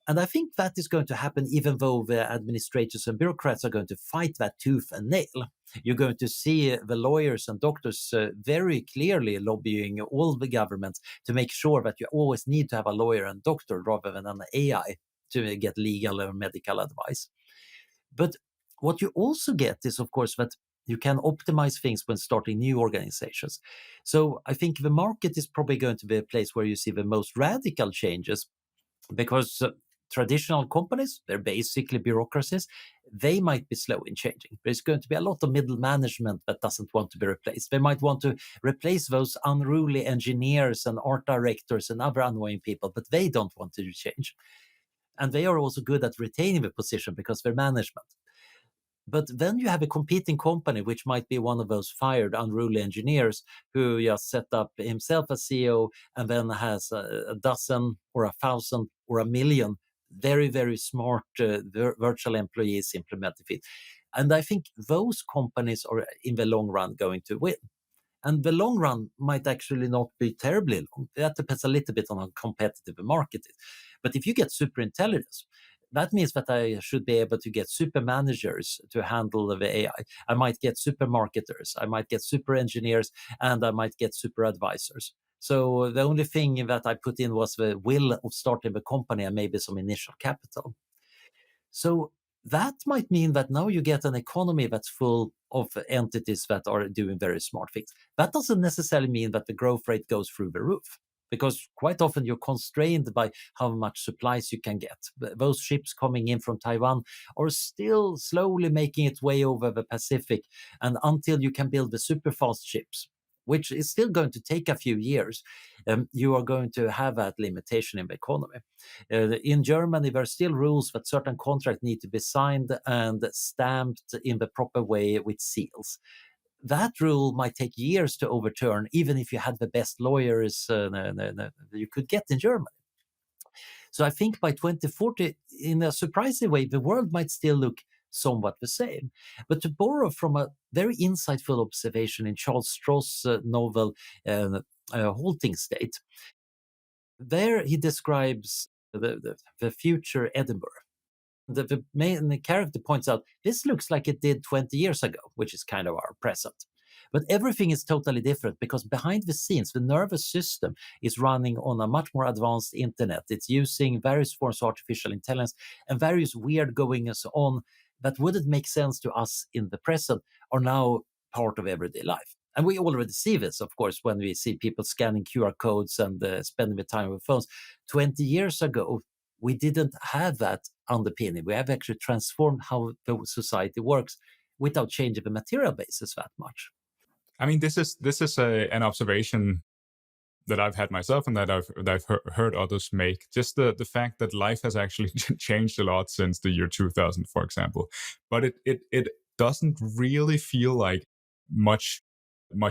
And I think that is going to happen even though the administrators and bureaucrats are going to fight that tooth and nail. You're going to see the lawyers and doctors very clearly lobbying all the governments to make sure that you always need to have a lawyer and doctor rather than an AI to get legal or medical advice. But what you also get is, of course, that you can optimize things when starting new organizations. So I think the market is probably going to be a place where you see the most radical changes because traditional companies, they're basically bureaucracies. They might be slow in changing. There's going to be a lot of middle management that doesn't want to be replaced. They might want to replace those unruly engineers and art directors and other annoying people, but they don't want to change. And they are also good at retaining the position because they're management. But then you have a competing company, which might be one of those fired unruly engineers who just set up himself as CEO and then has a dozen or 1,000 or 1,000,000 very, very smart virtual employees implemented it. And I think those companies are in the long run going to win. And the long run might actually not be terribly long. That depends a little bit on how competitive the market is. But if you get super intelligence, that means that I should be able to get super managers to handle the AI. I might get super marketers, I might get super engineers, and I might get super advisors. So the only thing that I put in was the will of starting the company and maybe some initial capital. So that might mean that now you get an economy that's full of entities that are doing very smart things. That doesn't necessarily mean that the growth rate goes through the roof, because quite often you're constrained by how much supplies you can get. Those ships coming in from Taiwan are still slowly making its way over the Pacific, and until you can build the super fast ships, which is still going to take a few years, you are going to have that limitation in the economy. In Germany, there are still rules that certain contracts need to be signed and stamped in the proper way with seals. That rule might take years to overturn, even if you had the best lawyers you could get in Germany. So I think by 2040, in a surprising way, the world might still look somewhat the same. But to borrow from a very insightful observation in Charles Stross' novel, Halting State, there he describes the future Edinburgh. The main character points out this looks like it did 20 years ago, which is kind of our present. But everything is totally different because behind the scenes, the nervous system is running on a much more advanced internet. It's using various forms of artificial intelligence and various weird goings on that wouldn't make sense to us in the present are now part of everyday life. And we already see this, of course, when we see people scanning QR codes and spending the time with phones. 20 years ago, we didn't have that underpinning. We have actually transformed how the society works without changing the material basis that much. I mean, this is an observation that I've had myself and that I've heard others make. Just the fact that life has actually changed a lot since the year 2000, for example, but it doesn't really feel like much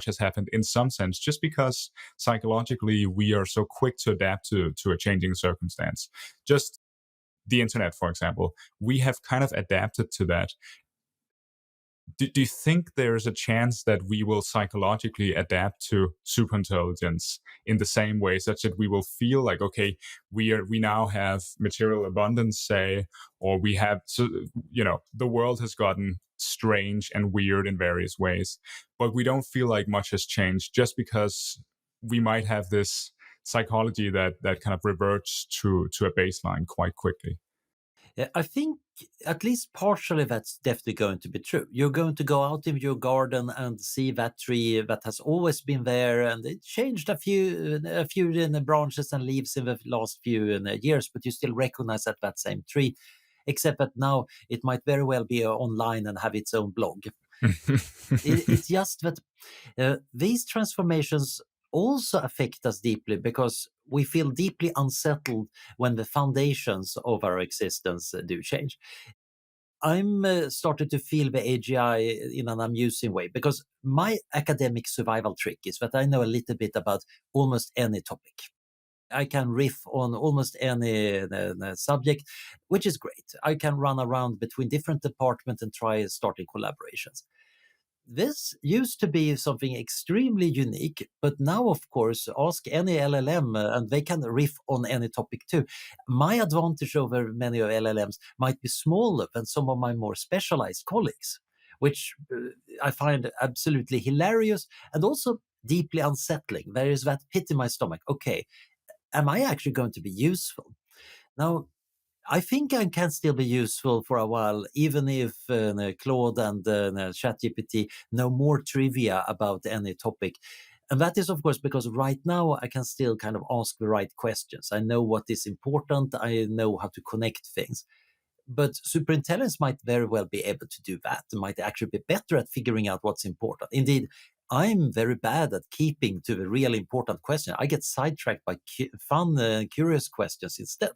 has happened in some sense, just because psychologically we are so quick to adapt to a changing circumstance. Just the internet, for example, we have kind of adapted to that. Do you think there is a chance that we will psychologically adapt to superintelligence in the same way, such that we will feel like, okay, we now have material abundance, say, or we have, so the world has gotten strange and weird in various ways, but we don't feel like much has changed just because we might have this psychology that kind of reverts to a baseline quite quickly. I think at least partially that's definitely going to be true. You're going to go out in your garden and see that tree that has always been there, and it changed a few in the branches and leaves in the last few years, but you still recognize that same tree, except that now it might very well be online and have its own blog. It's just that these transformations also affect us deeply because we feel deeply unsettled when the foundations of our existence do change. I'm started to feel the AGI in an amusing way because my academic survival trick is that I know a little bit about almost any topic. I can riff on almost any subject, which is great. I can run around between different departments and try starting collaborations. This used to be something extremely unique, but now, of course, ask any LLM and they can riff on any topic too. My advantage over many of LLMs might be smaller than some of my more specialized colleagues, which I find absolutely hilarious and also deeply unsettling. There is that pit in my stomach. Okay, am I actually going to be useful? Now, I think I can still be useful for a while, even if Claude and ChatGPT know more trivia about any topic. And that is, of course, because right now I can still kind of ask the right questions. I know what is important. I know how to connect things. But superintelligence might very well be able to do that. It might actually be better at figuring out what's important. Indeed, I'm very bad at keeping to the real important question. I get sidetracked by fun, curious questions instead.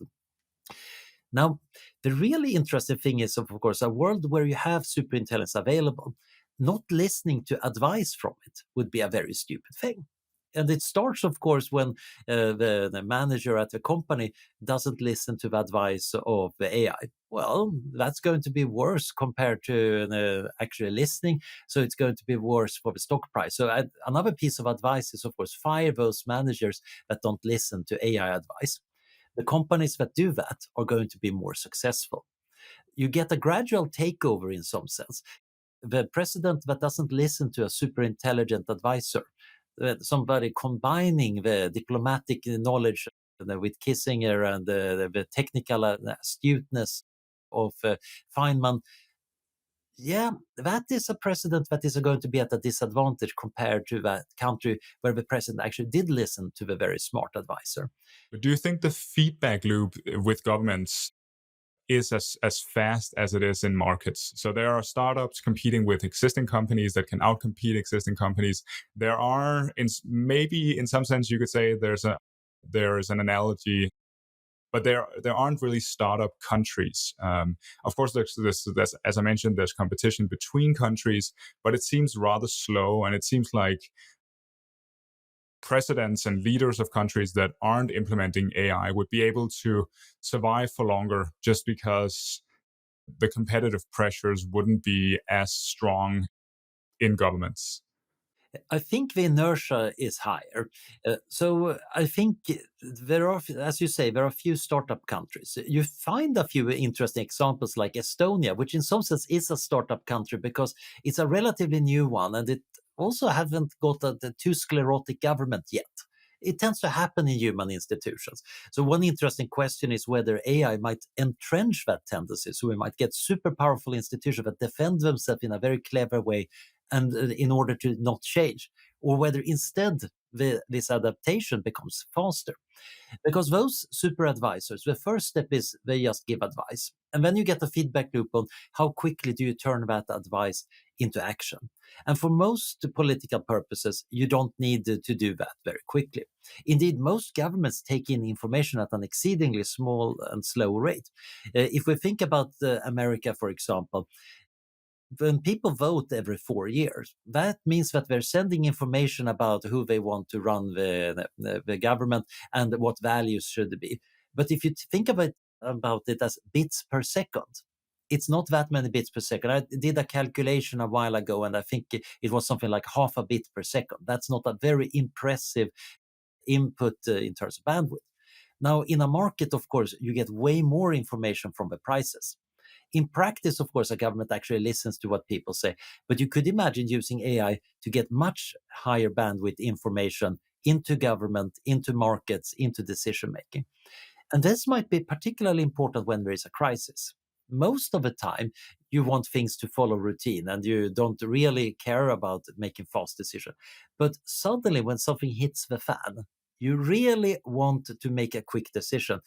Now, the really interesting thing is, of course, a world where you have superintelligence available, not listening to advice from it would be a very stupid thing. And it starts, of course, when the manager at the company doesn't listen to the advice of the AI. Well, that's going to be worse compared to actually listening. So it's going to be worse for the stock price. So another piece of advice is, of course, fire those managers that don't listen to AI advice. The companies that do that are going to be more successful. You get a gradual takeover in some sense. The president that doesn't listen to a super intelligent advisor, somebody combining the diplomatic knowledge with Kissinger and the technical astuteness of Feynman, yeah, that is a president that is going to be at a disadvantage compared to that country where the president actually did listen to the very smart advisor. But do you think the feedback loop with governments is as fast as it is in markets? So there are startups competing with existing companies that can outcompete existing companies. There are, maybe in some sense, you could say there is an analogy, but there aren't really startup countries. Of course, there's, as I mentioned, there's competition between countries, but it seems rather slow, and it seems like presidents and leaders of countries that aren't implementing AI would be able to survive for longer just because the competitive pressures wouldn't be as strong in governments. I think the inertia is higher. So I think there are, as you say, there are a few startup countries. You find a few interesting examples like Estonia, which in some sense is a startup country because it's a relatively new one and it also haven't got a too sclerotic government yet. It tends to happen in human institutions. So one interesting question is whether AI might entrench that tendency. So we might get super powerful institutions that defend themselves in a very clever way and in order to not change, or whether instead this adaptation becomes faster. Because those super advisors, the first step is they just give advice. And then you get a feedback loop on how quickly do you turn that advice into action. And for most political purposes, you don't need to do that very quickly. Indeed, most governments take in information at an exceedingly small and slow rate. If we think about America, for example, when people vote every 4 years, that means that they're sending information about who they want to run the government and what values should be. But if you think about it as bits per second, it's not that many bits per second. I did a calculation a while ago, and I think it was something like half a bit per second. That's not a very impressive input in terms of bandwidth. Now, in a market, of course, you get way more information from the prices. In practice, of course, a government actually listens to what people say, but you could imagine using AI to get much higher bandwidth information into government, into markets, into decision making. And this might be particularly important when there is a crisis. Most of the time, you want things to follow routine and you don't really care about making fast decisions. But suddenly, when something hits the fan, you really want to make a quick decision.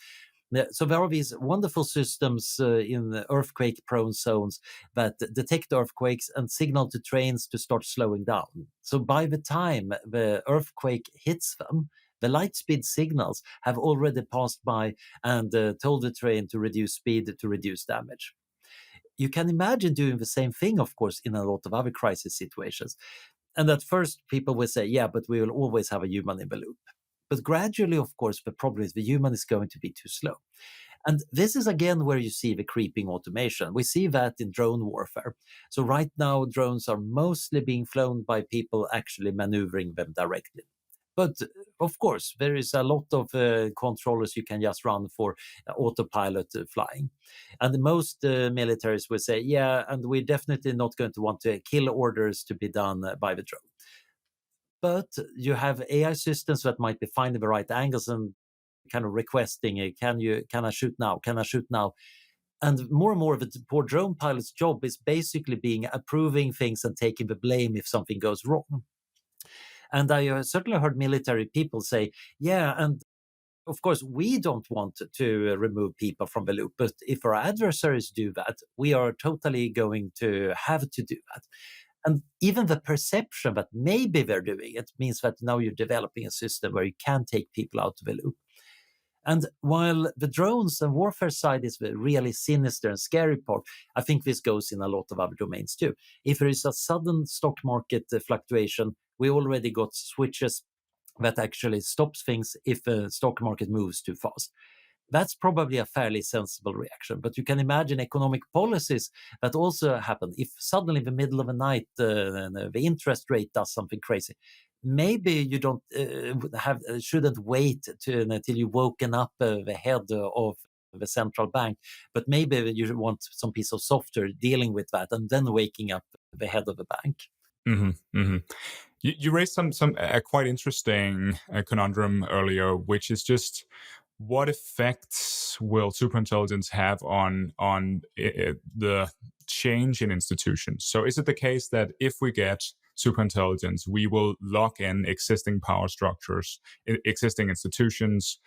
Yeah, so there are these wonderful systems in earthquake-prone zones that detect earthquakes and signal to trains to start slowing down. So by the time the earthquake hits them, the light speed signals have already passed by and told the train to reduce speed to reduce damage. You can imagine doing the same thing, of course, in a lot of other crisis situations. And at first, people will say, yeah, but we will always have a human in the loop. But gradually, of course, the problem is the human is going to be too slow. And this is again where you see the creeping automation. We see that in drone warfare. So right now, drones are mostly being flown by people actually maneuvering them directly. But of course, there is a lot of controllers you can just run for autopilot flying. And most militaries will say, yeah, and we're definitely not going to want to kill orders to be done by the drone. But you have AI systems that might be finding the right angles and kind of requesting, can I shoot now? Can I shoot now? And more of the poor drone pilot's job is basically being approving things and taking the blame if something goes wrong. And I certainly heard military people say, yeah, and of course, we don't want to remove people from the loop, but if our adversaries do that, we are totally going to have to do that. And even the perception that maybe they're doing it means that now you're developing a system where you can take people out of the loop. And while the drones and warfare side is the really sinister and scary part, I think this goes in a lot of other domains too. If there is a sudden stock market fluctuation, we already got switches that actually stops things if the stock market moves too fast. That's probably a fairly sensible reaction. But you can imagine economic policies that also happen. If suddenly in the middle of the night the interest rate does something crazy, maybe you don't shouldn't wait until you've woken up the head of the central bank, but maybe you want some piece of software dealing with that and then waking up the head of the bank. Hmm. Hmm. You raised some quite interesting conundrum earlier, which is just what effects will superintelligence have on the change in institutions? So, is it the case that if we get superintelligence, we will lock in existing power structures, existing institutions?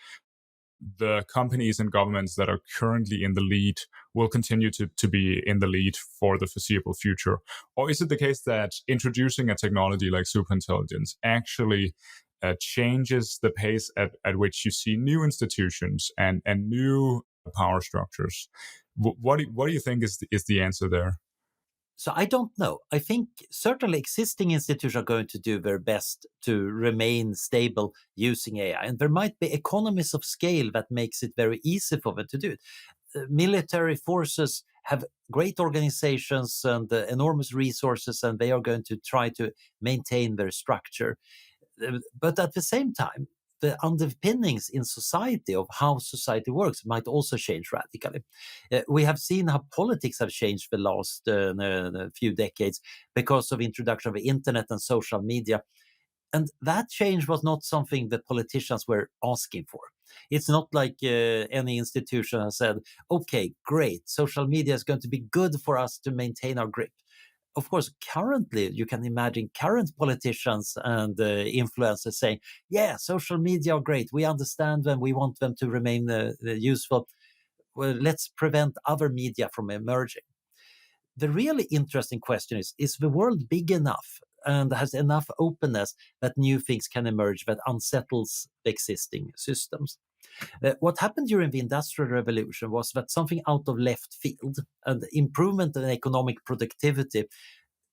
The companies and governments that are currently in the lead will continue to be in the lead for the foreseeable future? Or is it the case that introducing a technology like superintelligence actually changes the pace at which you see new institutions and new power structures? What do you think is the answer there? So I don't know. I think certainly existing institutions are going to do their best to remain stable using AI. And there might be economies of scale that makes it very easy for them to do it. Military forces have great organizations and enormous resources, and they are going to try to maintain their structure. But at the same time, the underpinnings in society of how society works might also change radically. We have seen how politics have changed the last few decades because of introduction of the internet and social media. And that change was not something that politicians were asking for. It's not like any institution has said, okay, great, social media is going to be good for us to maintain our grip. Of course, currently, you can imagine current politicians and influencers saying, yeah, social media are great. We understand them. We want them to remain useful. Well, let's prevent other media from emerging. The really interesting question is the world big enough and has enough openness that new things can emerge that unsettles the existing systems? What happened during the Industrial Revolution was that something out of left field, and improvement in economic productivity,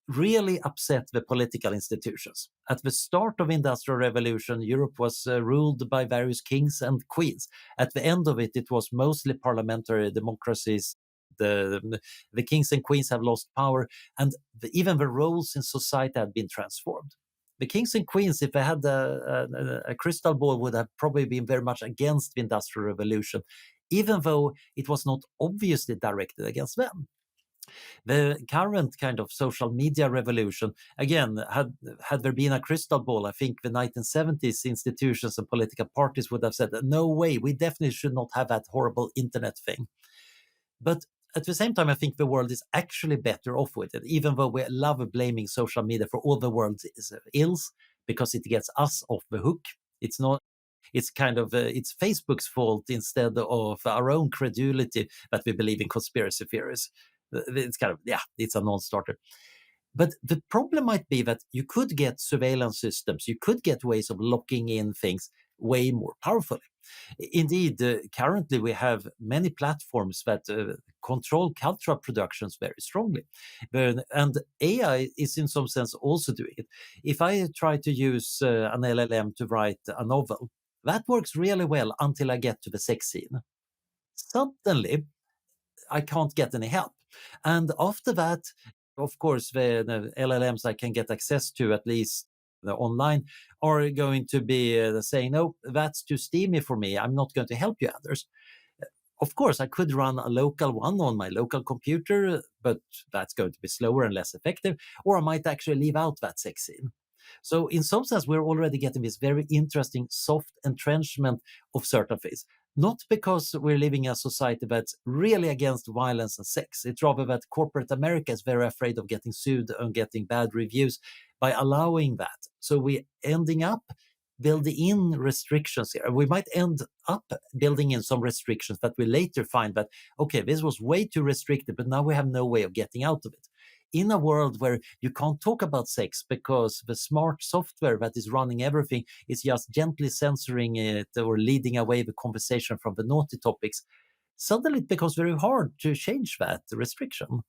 really upset the political institutions. At the start of Industrial Revolution, Europe was ruled by various kings and queens. At the end of it, it was mostly parliamentary democracies. The kings and queens have lost power, and even the roles in society have been transformed. The kings and queens, if they had a crystal ball, would have probably been very much against the Industrial Revolution, even though it was not obviously directed against them. The current kind of social media revolution, again, had there been a crystal ball, I think the 1970s institutions and political parties would have said, no way, we definitely should not have that horrible internet thing. But at the same time, I think the world is actually better off with it, even though we love blaming social media for all the world's ills, because it gets us off the hook. It's not. It's kind of it's Facebook's fault instead of our own credulity that we believe in conspiracy theories. It's kind of, yeah, it's a non-starter. But the problem might be that you could get surveillance systems, you could get ways of locking in things way more powerfully. Indeed, currently we have many platforms that control cultural productions very strongly. And AI is in some sense also doing it. If I try to use an LLM to write a novel, that works really well until I get to the sex scene. Suddenly, I can't get any help. And after that, of course, the LLMs I can get access to, at least online, are going to be saying, no, that's too steamy for me. I'm not going to help you, others. Of course, I could run a local one on my local computer, but that's going to be slower and less effective. Or I might actually leave out that sex scene. So in some sense, we're already getting this very interesting soft entrenchment of certain things. Not because we're living in a society that's really against violence and sex. It's rather that corporate America is very afraid of getting sued and getting bad reviews by allowing that. So we're ending up building in restrictions here. We might end up building in some restrictions that we later find that, okay, this was way too restricted, but now we have no way of getting out of it. In a world where you can't talk about sex because the smart software that is running everything is just gently censoring it or leading away the conversation from the naughty topics, suddenly it becomes very hard to change that restriction.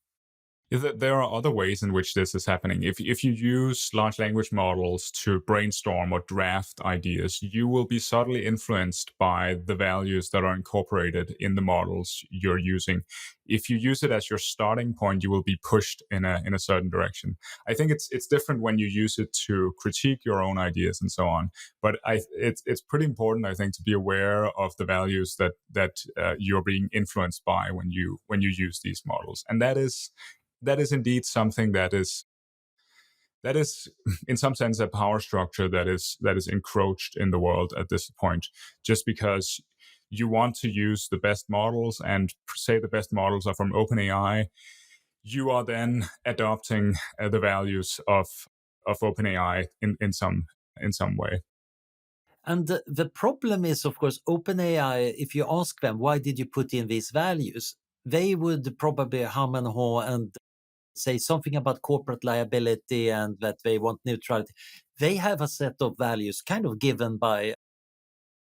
is that there are other ways in which this is happening. If you use large language models to brainstorm or draft ideas, you will be subtly influenced by the values that are incorporated in the models you're using. If you use it as your starting point, you will be pushed in a certain direction. I think it's different when you use it to critique your own ideas and so on. But it's pretty important, I think, to be aware of the values that you're being influenced by when you use these models, and that is indeed something that is in some sense a power structure that is encroached in the world at this point, just because you want to use the best models, and say the best models are from OpenAI, you are then adopting the values of OpenAI in some way. And the problem is, of course, OpenAI, if you ask them, why did you put in these values? They would probably hum and haw and say something about corporate liability and that they want neutrality. They have a set of values kind of given by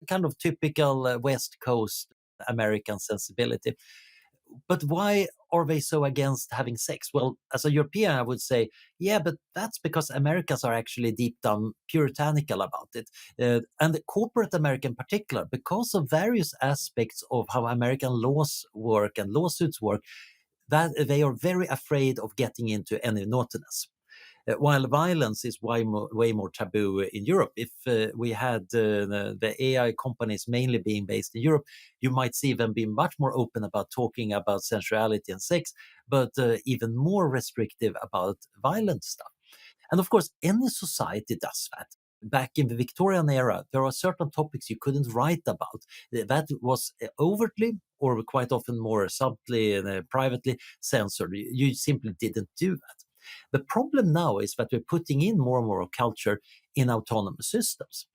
kind of typical West Coast American sensibility. But why are they so against having sex? Well, as a European, I would say, yeah, but that's because Americans are actually deep down puritanical about it. And the corporate America in particular, because of various aspects of how American laws work and lawsuits work, that they are very afraid of getting into any naughtiness. While violence is way more taboo in Europe. If we had the AI companies mainly being based in Europe, you might see them be much more open about talking about sensuality and sex, but even more restrictive about violent stuff. And of course, any society does that. Back in the Victorian era, there are certain topics you couldn't write about. That was overtly or quite often more subtly and privately censored. You simply didn't do that. The problem now is that we're putting in more and more of culture in autonomous systems.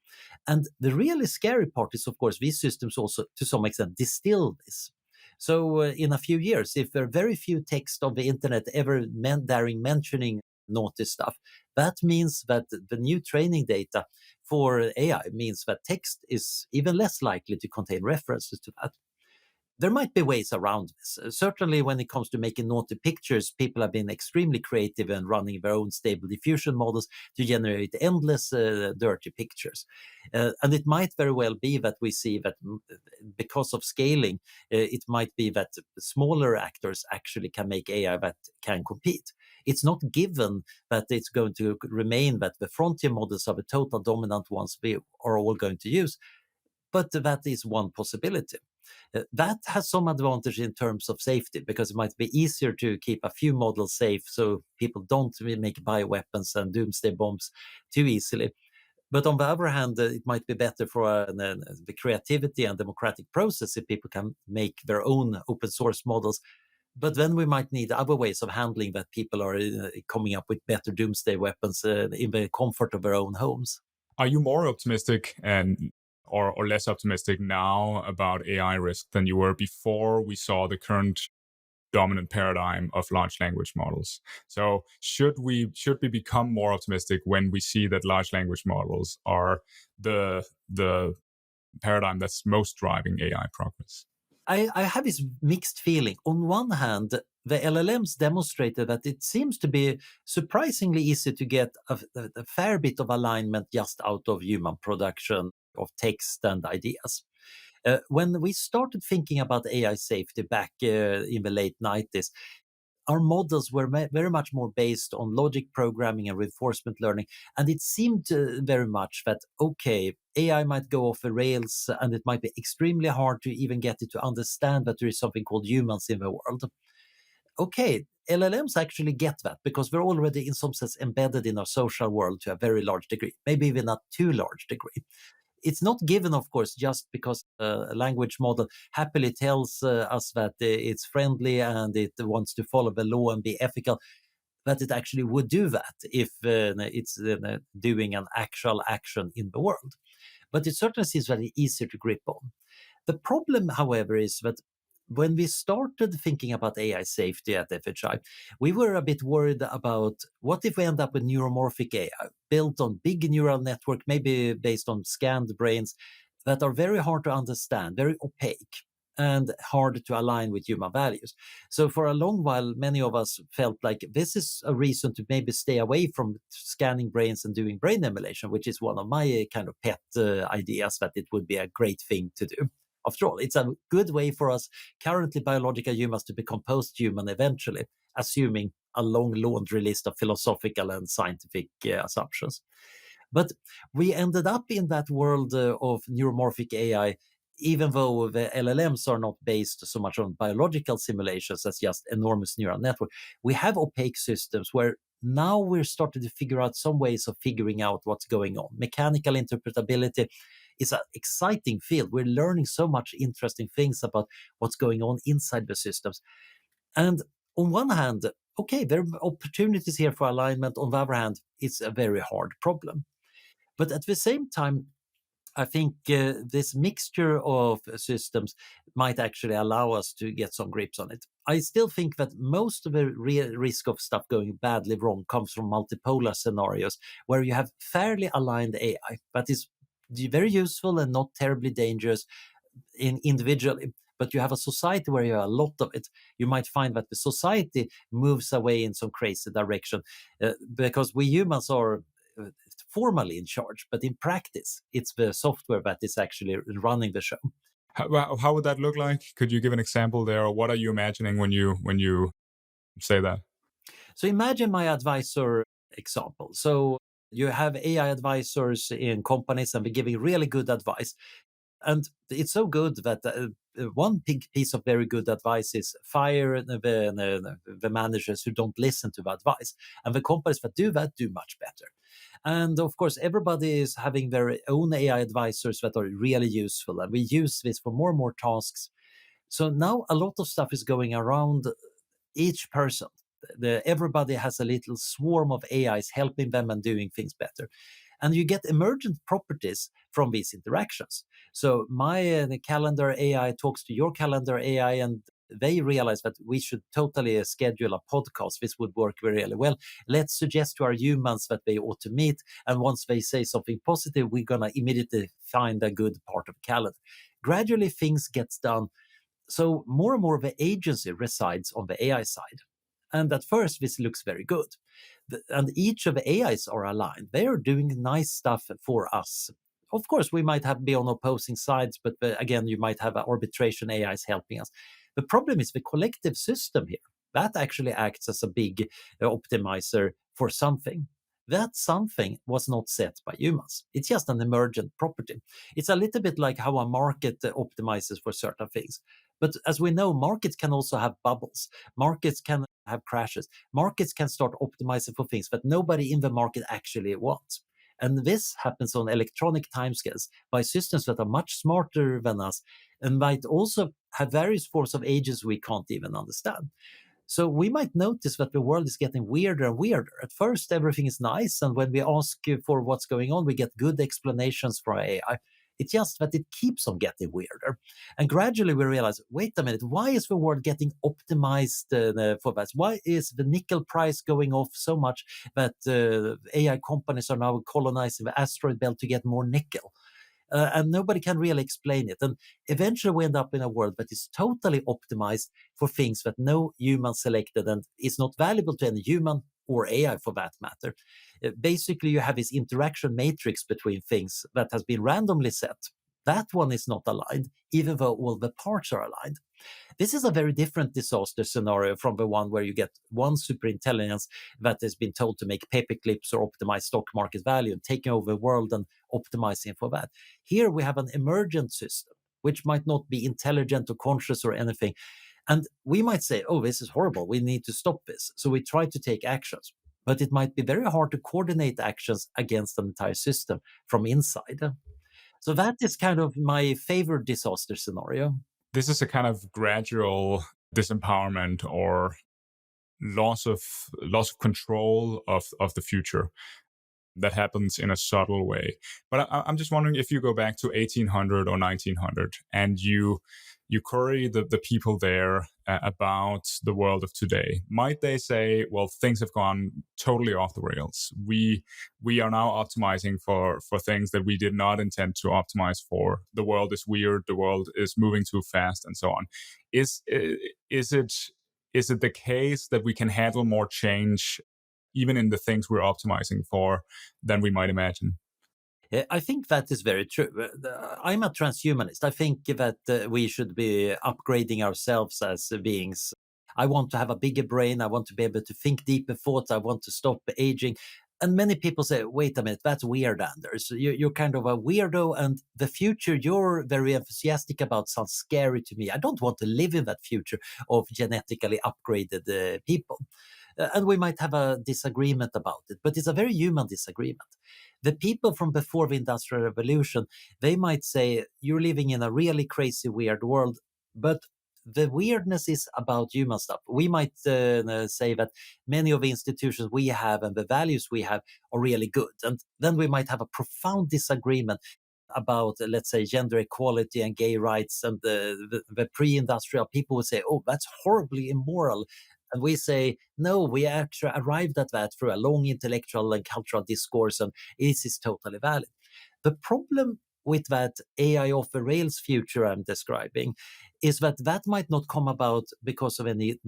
And the really scary part is, of course, these systems also, to some extent, distill this. So, in a few years, if there are very few texts on the internet ever daring mentioning naughty stuff, that means that the new training data for AI means that text is even less likely to contain references to that. There might be ways around this. Certainly, when it comes to making naughty pictures, people have been extremely creative and running their own stable diffusion models to generate endless dirty pictures. And it might very well be that we see that because of scaling, it might be that smaller actors actually can make AI that can compete. It's not given that it's going to remain that the frontier models are the total dominant ones we are all going to use, but that is one possibility. That has some advantage in terms of safety because it might be easier to keep a few models safe so people don't make bioweapons and doomsday bombs too easily. But on the other hand, it might be better for the creativity and democratic process if people can make their own open source models. But then we might need other ways of handling that people are coming up with better doomsday weapons in the comfort of their own homes. Are you more optimistic and or less optimistic now about AI risk than you were before we saw the current dominant paradigm of large language models? So should we become more optimistic when we see that large language models are the paradigm that's most driving AI progress? I have this mixed feeling. On one hand, the LLMs demonstrated that it seems to be surprisingly easy to get a fair bit of alignment just out of human production of text and ideas. When we started thinking about AI safety back in the late 90s, our models were very much more based on logic programming and reinforcement learning. And it seemed very much that, okay, AI might go off the rails and it might be extremely hard to even get it to understand that there is something called humans in the world. Okay, LLMs actually get that because we're already in some sense embedded in our social world to a very large degree, maybe even a too large degree. It's not given, of course, just because a language model happily tells us that it's friendly and it wants to follow the law and be ethical, that it actually would do that if it's doing an actual action in the world. But it certainly seems very easier to grip on. The problem, however, is that when we started thinking about AI safety at FHI, we were a bit worried about what if we end up with neuromorphic AI built on big neural network, maybe based on scanned brains that are very hard to understand, very opaque. and hard to align with human values. So for a long while, many of us felt like this is a reason to maybe stay away from scanning brains and doing brain emulation, which is one of my kind of pet ideas, that it would be a great thing to do. After all, it's a good way for us currently biological humans to become post-human eventually, assuming a long laundry list of philosophical and scientific assumptions. But we ended up in that world of neuromorphic AI, even though the LLMs are not based so much on biological simulations as just enormous neural network. We have opaque systems where now we're starting to figure out some ways of figuring out what's going on. Mechanical interpretability is an exciting field. We're learning so much interesting things about what's going on inside the systems. And on one hand, okay, there are opportunities here for alignment. On the other hand, it's a very hard problem. But at the same time, I think this mixture of systems might actually allow us to get some grips on it. I still think that most of the real risk of stuff going badly wrong comes from multipolar scenarios where you have fairly aligned AI that is very useful and not terribly dangerous individually. But you have a society where you have a lot of it. You might find that the society moves away in some crazy direction because we humans are formally in charge, but in practice, it's the software that is actually running the show. How would that look like? Could you give an example there, or what are you imagining when you say that? So imagine my advisor example. So you have AI advisors in companies and they're giving really good advice. And it's so good that one big piece of very good advice is fire the managers who don't listen to the advice. And the companies that do that do much better. And of course, everybody is having their own AI advisors that are really useful. And we use this for more and more tasks. So now a lot of stuff is going around each person. Everybody has a little swarm of AIs helping them and doing things better. And you get emergent properties from these interactions. So my calendar AI talks to your calendar AI, and they realize that we should totally schedule a podcast. This would work really well. Let's suggest to our humans that they ought to meet. And once they say something positive, we're going to immediately find a good part of calendar. Gradually, things get done. So more and more of the agency resides on the AI side. And at first, this looks very good. And each of the AIs are aligned. They are doing nice stuff for us. Of course, we might be on opposing sides, but again, you might have arbitration AIs helping us. The problem is the collective system here. That actually acts as a big optimizer for something. That something was not set by humans. It's just an emergent property. It's a little bit like how a market optimizes for certain things. But as we know, markets can also have bubbles. Markets can have crashes. Markets can start optimizing for things that nobody in the market actually wants. And this happens on electronic timescales by systems that are much smarter than us and might also have various forms of agents we can't even understand. So we might notice that the world is getting weirder and weirder. At first, everything is nice, and when we ask for what's going on, we get good explanations for AI. It's just that it keeps on getting weirder. And gradually we realize, wait a minute, why is the world getting optimized for that? Why is the nickel price going off so much that AI companies are now colonizing the asteroid belt to get more nickel? And nobody can really explain it. And eventually we end up in a world that is totally optimized for things that no human selected and is not valuable to any human or AI for that matter. Basically, you have this interaction matrix between things that has been randomly set. That one is not aligned, even though all the parts are aligned. This is a very different disaster scenario from the one where you get one superintelligence that has been told to make paperclips or optimize stock market value and taking over the world and optimizing for that. Here we have an emergent system, which might not be intelligent or conscious or anything. And we might say, oh, this is horrible. We need to stop this. So we try to take actions. But it might be very hard to coordinate actions against an entire system from inside. So that is kind of my favorite disaster scenario. This is a kind of gradual disempowerment or loss of control of the future. that happens in a subtle way. But I'm just wondering, if you go back to 1800 or 1900 and you query the people there about the world of today, might they say, well, things have gone totally off the rails. We are now optimizing for things that we did not intend to optimize for. The world is weird. The world is moving too fast, and so on. Is it the case that we can handle more change, even in the things we're optimizing for, than we might imagine? I think that is very true. I'm a transhumanist. I think that we should be upgrading ourselves as beings. I want to have a bigger brain. I want to be able to think deeper thoughts. I want to stop aging. And many people say, wait a minute, that's weird, Anders. You're kind of a weirdo, and the future you're very enthusiastic about sounds scary to me. I don't want to live in that future of genetically upgraded people. And we might have a disagreement about it, but it's a very human disagreement. The people from before the Industrial Revolution, they might say, you're living in a really crazy, weird world, but the weirdness is about human stuff. We might say that many of the institutions we have and the values we have are really good. And then we might have a profound disagreement about, let's say, gender equality and gay rights. And the pre-industrial people would say, oh, that's horribly immoral. And we say, no, we actually arrived at that through a long intellectual and cultural discourse, and this is totally valid. The problem with that AI off the rails future I'm describing is that that might not come about because of any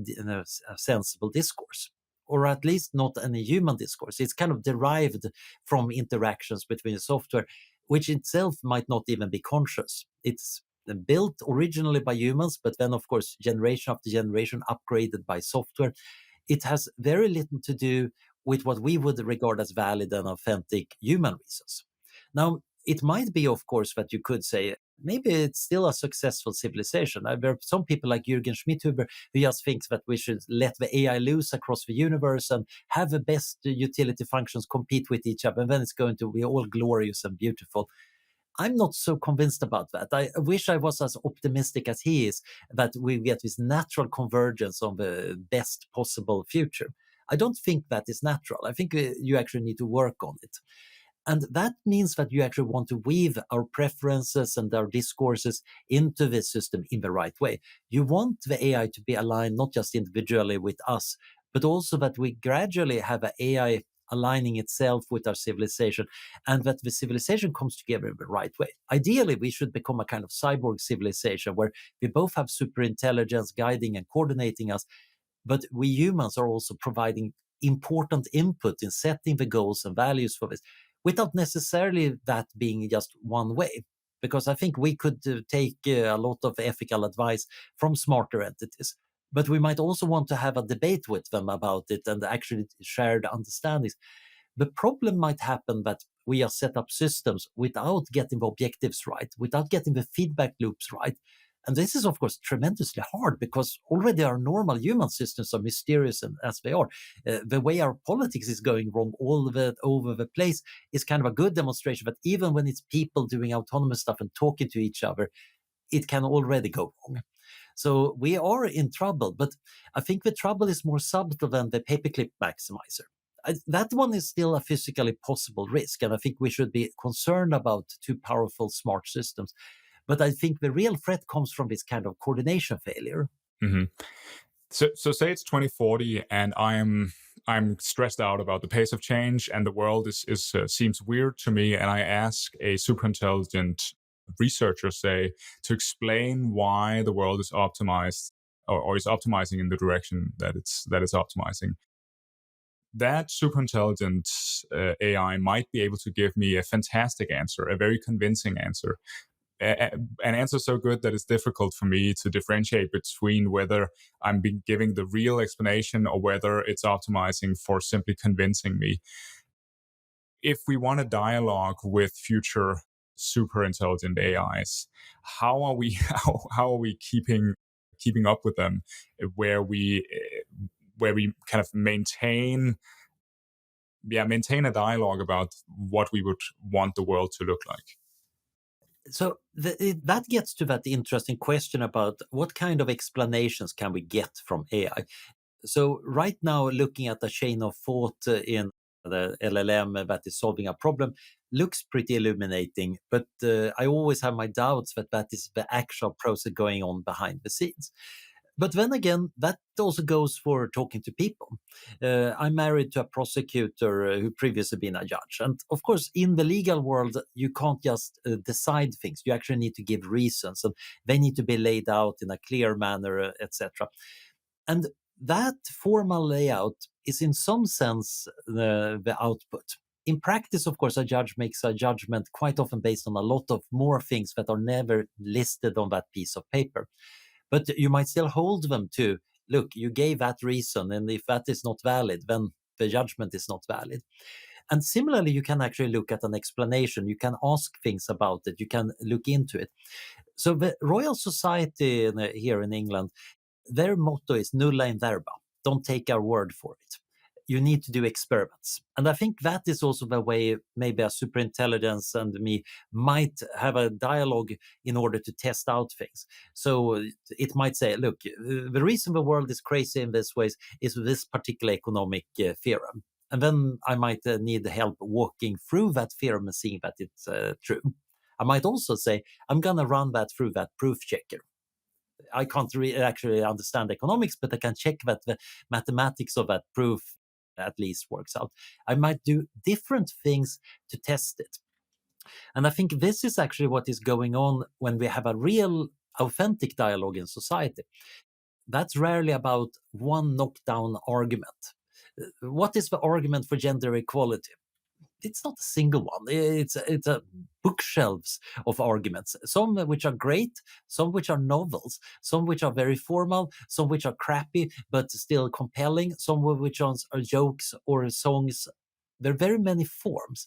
sensible discourse, or at least not any human discourse. It's kind of derived from interactions between the software, which itself might not even be conscious. It's built originally by humans, but then, of course, generation after generation upgraded by software. It has very little to do with what we would regard as valid and authentic human reasons. Now, it might be, of course, that you could say maybe it's still a successful civilization. There are some people like Jürgen Schmidhuber who just thinks that we should let the AI loose across the universe and have the best utility functions compete with each other, and then it's going to be all glorious and beautiful. I'm not so convinced about that. I wish I was as optimistic as he is, that we get this natural convergence on the best possible future. I don't think that is natural. I think you actually need to work on it. And that means that you actually want to weave our preferences and our discourses into the system in the right way. You want the AI to be aligned not just individually with us, but also that we gradually have an AI aligning itself with our civilization, and that the civilization comes together in the right way. Ideally, we should become a kind of cyborg civilization where we both have superintelligence guiding and coordinating us, but we humans are also providing important input in setting the goals and values for this, without necessarily that being just one way. Because I think we could take a lot of ethical advice from smarter entities, but we might also want to have a debate with them about it and actually shared understandings. The problem might happen that we have set up systems without getting the objectives right, without getting the feedback loops right. And this is, of course, tremendously hard because already our normal human systems are mysterious and as they are. The way our politics is going wrong over the place is kind of a good demonstration that even when it's people doing autonomous stuff and talking to each other, it can already go wrong. So we are in trouble, but I think the trouble is more subtle than the paperclip maximizer. That one is still a physically possible risk, and I think we should be concerned about too powerful smart systems. But I think the real threat comes from this kind of coordination failure. Mm-hmm. So say it's 2040 and I'm stressed out about the pace of change and the world is seems weird to me, and I ask a super intelligent researcher, say, to explain why the world is optimized, or is optimizing in the direction that it's optimizing. That super intelligent AI might be able to give me a fantastic answer, a very convincing answer, an answer so good that it's difficult for me to differentiate between whether I'm giving the real explanation or whether it's optimizing for simply convincing me. If we want a dialogue with future super intelligent AIs, how are we how are we keeping up with them, where we kind of maintain a dialogue about what we would want the world to look like? So that gets to that interesting question about what kind of explanations can we get from AI. So right now, looking at the chain of thought in the LLM that is solving a problem, looks pretty illuminating, but I always have my doubts that that is the actual process going on behind the scenes. But then again, that also goes for talking to people. I'm married to a prosecutor who previously been a judge. And of course, in the legal world, you can't just decide things. You actually need to give reasons, and they need to be laid out in a clear manner, etc. And that formal layout is in some sense the output. In practice, of course, a judge makes a judgment quite often based on a lot of more things that are never listed on that piece of paper. But you might still hold them to, look, you gave that reason, and if that is not valid, then the judgment is not valid. And similarly, you can actually look at an explanation. You can ask things about it. You can look into it. So the Royal Society here in England, their motto is nulla in verba. Don't take our word for it. You need to do experiments. And I think that is also the way maybe a superintelligence and me might have a dialogue in order to test out things. So it might say, look, the reason the world is crazy in this way is this particular economic theorem. And then I might need help walking through that theorem and seeing that it's true. I might also say, I'm going to run that through that proof checker. I can't actually understand economics, but I can check that the mathematics of that proof at least works out. I might do different things to test it. And I think this is actually what is going on when we have a real, authentic dialogue in society. That's rarely about one knockdown argument. What is the argument for gender equality? It's not a single one. It's a bookshelves of arguments, some which are great, some which are novels, some which are very formal, some which are crappy but still compelling, some which are jokes or songs. There are very many forms,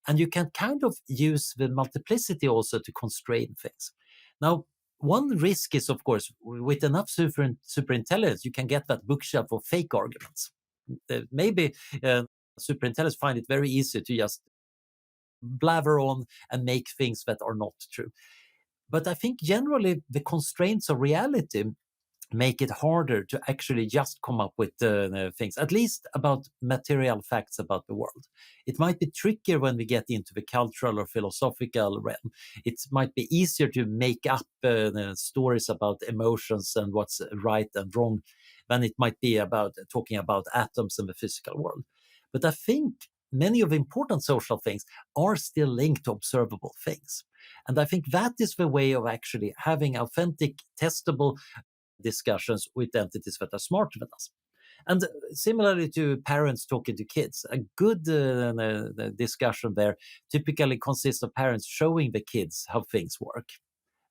and you can kind of use the multiplicity also to constrain things. Now, one risk is, of course, with enough superintelligence, you can get that bookshelf of fake arguments. Maybe superintelligence find it very easy to just blabber on and make things that are not true. But I think generally the constraints of reality make it harder to actually just come up with things, at least about material facts about the world. It might be trickier when we get into the cultural or philosophical realm. It might be easier to make up stories about emotions and what's right and wrong than it might be about talking about atoms in the physical world. But I think many of the important social things are still linked to observable things. And I think that is the way of actually having authentic, testable discussions with entities that are smarter than us. And similarly to parents talking to kids, a good discussion there typically consists of parents showing the kids how things work.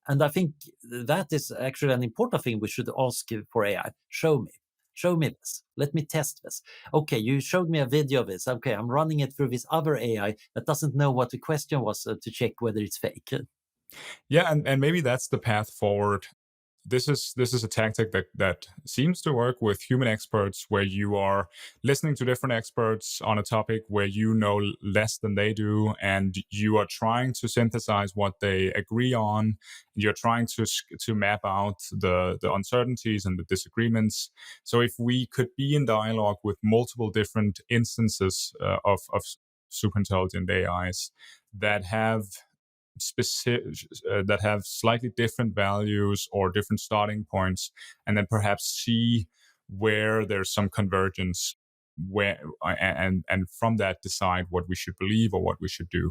And I think that is actually an important thing we should ask for AI. Show me. Show me this. Let me test this. Okay, you showed me a video of this. Okay, I'm running it through this other AI that doesn't know what the question was to check whether it's fake. Yeah, and maybe that's the path forward. This is a tactic that seems to work with human experts, where you are listening to different experts on a topic where you know less than they do, and you are trying to synthesize what they agree on. You're trying to map out the uncertainties and the disagreements. So if we could be in dialogue with multiple different instances of superintelligent AIs that have specific that have slightly different values or different starting points, and then perhaps see where there's some convergence, where and from that decide what we should believe or what we should do.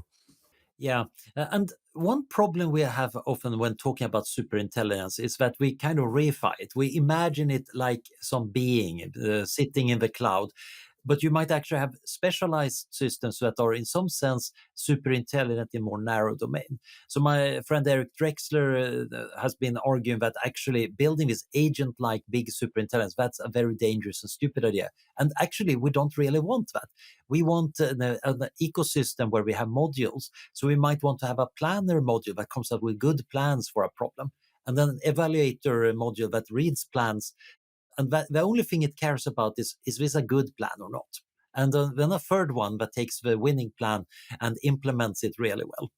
Yeah. And one problem we have often when talking about superintelligence is that we kind of reify it. We imagine it like some being sitting in the cloud. But you might actually have specialized systems that are, in some sense, super intelligent in more narrow domain. So my friend Eric Drexler has been arguing that actually building this agent-like big superintelligence, that's a very dangerous and stupid idea. And actually, we don't really want that. We want an ecosystem where we have modules. So we might want to have a planner module that comes up with good plans for a problem, and then an evaluator module that reads plans, and the only thing it cares about is this a good plan or not? And then a third one that takes the winning plan and implements it really well.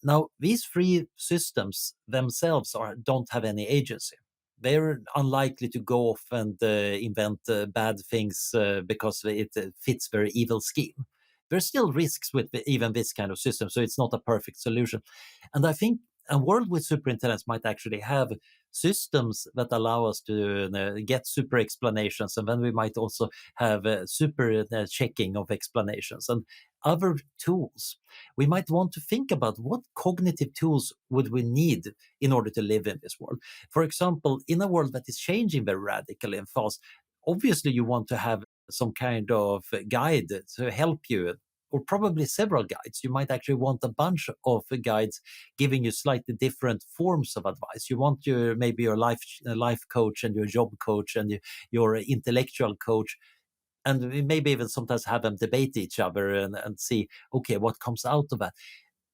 Now, these three systems themselves don't have any agency. they're unlikely to go off and invent bad things because it fits their evil scheme. There's still risks with even this kind of system, so it's not a perfect solution. And I think a world with superintelligence might actually have systems that allow us to get super explanations, and then we might also have super checking of explanations and other tools. We might want to think about what cognitive tools would we need in order to live in this world. For example, in a world that is changing very radically and fast, obviously you want to have some kind of guide to help you, or probably several guides. You might actually want a bunch of guides giving you slightly different forms of advice. You want maybe your life coach and your job coach and your intellectual coach, and maybe even sometimes have them debate each other and see, okay, what comes out of that.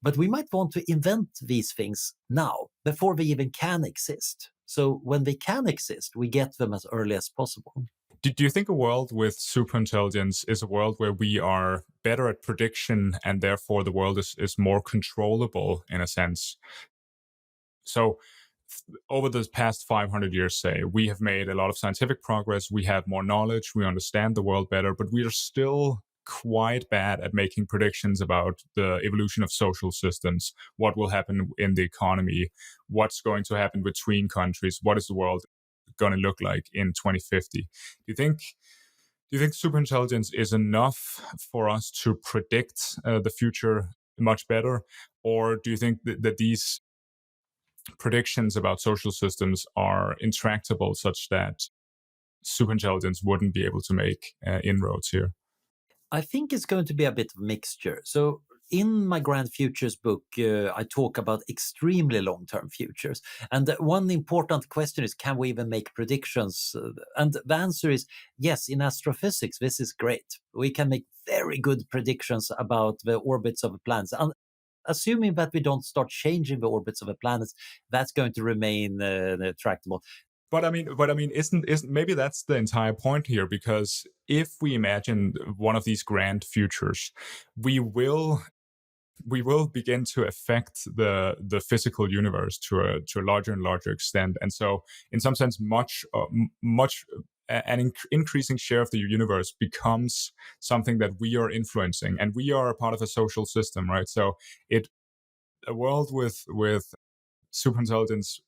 But we might want to invent these things now before they even can exist. So when they can exist, we get them as early as possible. Do you think a world with superintelligence is a world where we are better at prediction and therefore the world is more controllable in a sense? So, over the past 500 years, say, we have made a lot of scientific progress, we have more knowledge, we understand the world better, but we are still quite bad at making predictions about the evolution of social systems, what will happen in the economy, what's going to happen between countries, what is the world going to look like in 2050. Do you think superintelligence is enough for us to predict the future much better, or do you think that these predictions about social systems are intractable such that superintelligence wouldn't be able to make inroads here? I think it's going to be a bit of a mixture. So in my Grand Futures book, I talk about extremely long-term futures. And one important question is, can we even make predictions? And the answer is yes, in astrophysics, this is great. We can make very good predictions about the orbits of the planets. And assuming that we don't start changing the orbits of the planets, that's going to remain tractable. But I mean, isn't maybe that's the entire point here? Because if we imagine one of these grand futures, we will we will begin to affect the physical universe to a larger and larger extent, and so in some sense, an increasing share of the universe becomes something that we are influencing, and we are a part of a social system, right? So it a world with superintelligence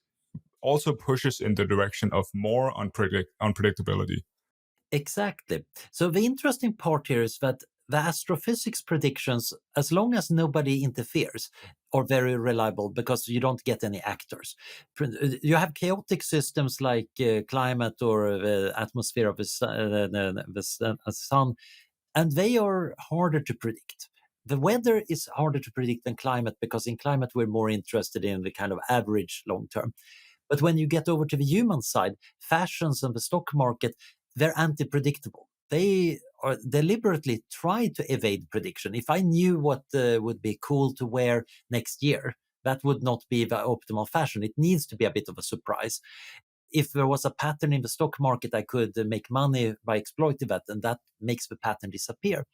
also pushes in the direction of more unpredictability. Exactly. So the interesting part here is that the astrophysics predictions, as long as nobody interferes, are very reliable because you don't get any actors. You have chaotic systems like climate or the atmosphere of the sun, and they are harder to predict. The weather is harder to predict than climate because in climate we're more interested in the kind of average long term. But when you get over to the human side, fashions and the stock market, they're anti-predictable. They are deliberately try to evade prediction. If I knew what would be cool to wear next year, that would not be the optimal fashion. It needs to be a bit of a surprise. If there was a pattern in the stock market, I could make money by exploiting that, and that makes the pattern disappear.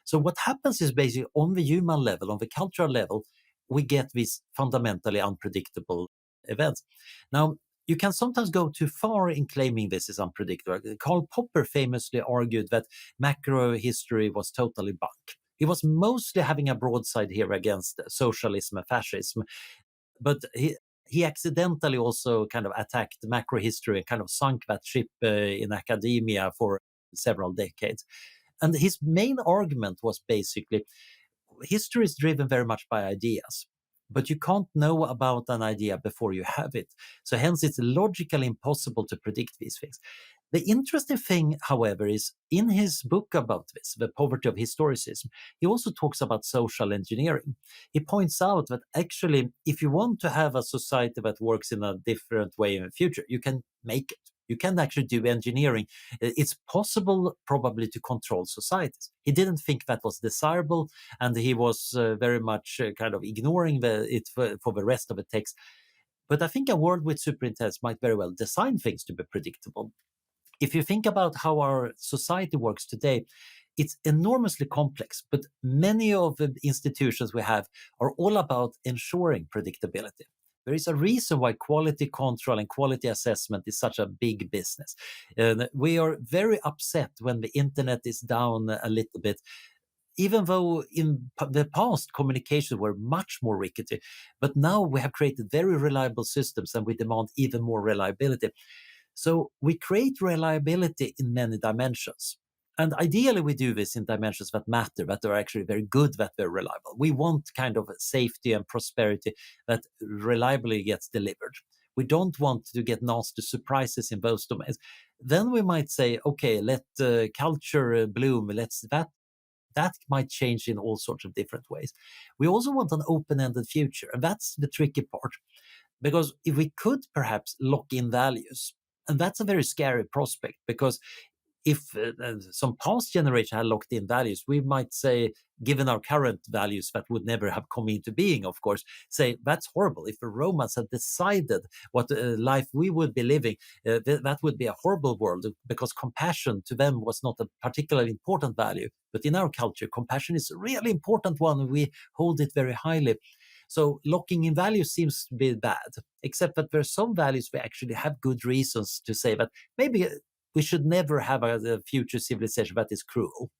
So what happens is basically on the human level, on the cultural level, we get these fundamentally unpredictable events. Now, you can sometimes go too far in claiming this is unpredictable. Karl Popper famously argued that macro history was totally bunk. He was mostly having a broadside here against socialism and fascism, but he accidentally also kind of attacked macro history and kind of sunk that ship in academia for several decades. And his main argument was basically history is driven very much by ideas, but you can't know about an idea before you have it. So, hence, it's logically impossible to predict these things. The interesting thing, however, is in his book about this, The Poverty of Historicism, he also talks about social engineering. He points out that actually, if you want to have a society that works in a different way in the future, you can make it. You can actually do engineering. It's possible, probably, to control societies. He didn't think that was desirable, and he was very much kind of ignoring it for the rest of the text. But I think a world with superintelligence might very well design things to be predictable. If you think about how our society works today, it's enormously complex, but many of the institutions we have are all about ensuring predictability. There is a reason why quality control and quality assessment is such a big business. And we are very upset when the internet is down a little bit, even though in the past communications were much more rickety. But now we have created very reliable systems and we demand even more reliability. So we create reliability in many dimensions. And ideally, we do this in dimensions that matter, that are actually very good, that they're reliable. We want kind of safety and prosperity that reliably gets delivered. We don't want to get nasty surprises in those domains. Then we might say, okay, let culture bloom. Let's that might change in all sorts of different ways. We also want an open-ended future, and that's the tricky part. Because if we could perhaps lock in values, and that's a very scary prospect, because if some past generation had locked in values, we might say, given our current values that would never have come into being, of course, say that's horrible. If the Romans had decided what life we would be living, that would be a horrible world, because compassion to them was not a particularly important value. But in our culture, compassion is a really important one, and we hold it very highly. So locking in values seems to be bad, except that there are some values we actually have good reasons to say that maybe we should never have a future civilization that is cruel.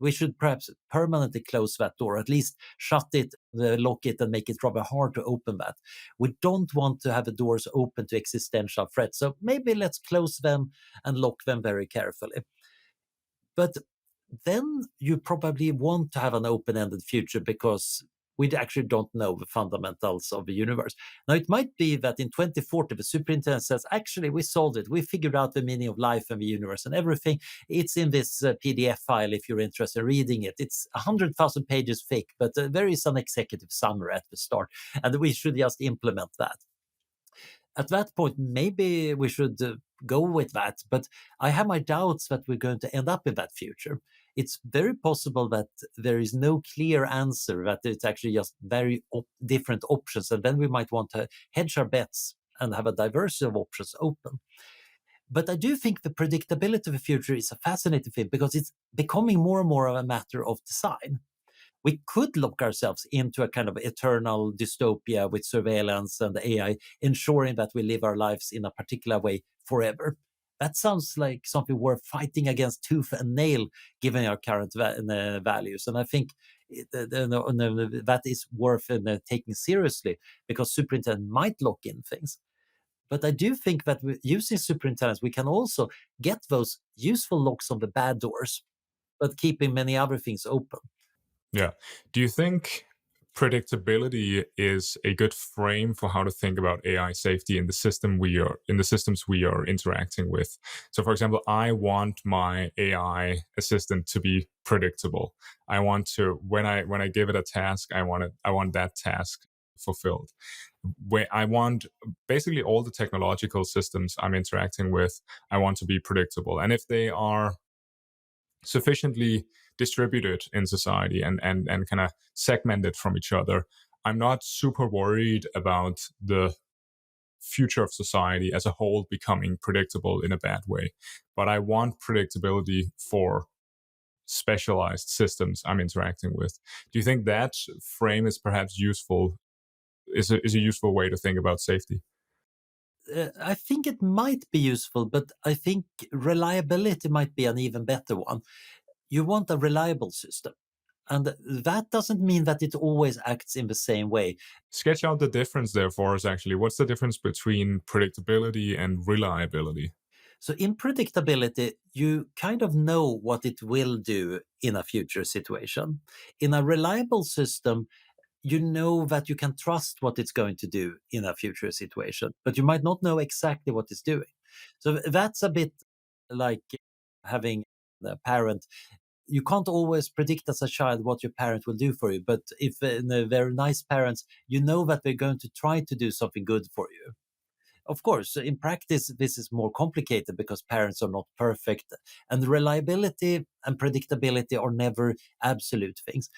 We should perhaps permanently close that door, at least shut it, lock it, and make it rather hard to open that. We don't want to have the doors open to existential threats. So maybe let's close them and lock them very carefully. But then you probably want to have an open-ended future, because we actually don't know the fundamentals of the universe. Now, it might be that in 2040, the superintelligence says, actually, we solved it. We figured out the meaning of life and the universe and everything. It's in this PDF file if you're interested in reading it. It's 100,000 pages thick, but there is an executive summary at the start, and we should just implement that. At that point, maybe we should go with that. But I have my doubts that we're going to end up in that future. It's very possible that there is no clear answer, that it's actually just very different options. And then we might want to hedge our bets and have a diversity of options open. But I do think the predictability of the future is a fascinating thing, because it's becoming more and more of a matter of design. We could lock ourselves into a kind of eternal dystopia with surveillance and AI, ensuring that we live our lives in a particular way forever. That sounds like something worth fighting against tooth and nail, given our current values. And I think that is worth taking seriously, because superintelligence might lock in things. But I do think that using superintelligence, we can also get those useful locks on the bad doors, but keeping many other things open. Yeah. Do you think predictability is a good frame for how to think about AI safety in the systems we are interacting with? So for example, I want my AI assistant to be predictable. I want to, when I give it a task, I want that task fulfilled. Where I want basically all the technological systems I'm interacting with, I want to be predictable. And if they are sufficiently distributed in society and kind of segmented from each other, I'm not super worried about the future of society as a whole becoming predictable in a bad way. But I want predictability for specialized systems I'm interacting with. Do you think that frame is perhaps useful? Is a useful way to think about safety? I think it might be useful, but I think reliability might be an even better one. You want a reliable system. And that doesn't mean that it always acts in the same way. Sketch out the difference there for us, actually. What's the difference between predictability and reliability? So in predictability, you kind of know what it will do in a future situation. In a reliable system, you know that you can trust what it's going to do in a future situation, but you might not know exactly what it's doing. So that's a bit like having a parent. You can't always predict as a child what your parent will do for you, but if they're nice parents, you know that they're going to try to do something good for you. Of course, in practice, this is more complicated because parents are not perfect, and reliability and predictability are never absolute things.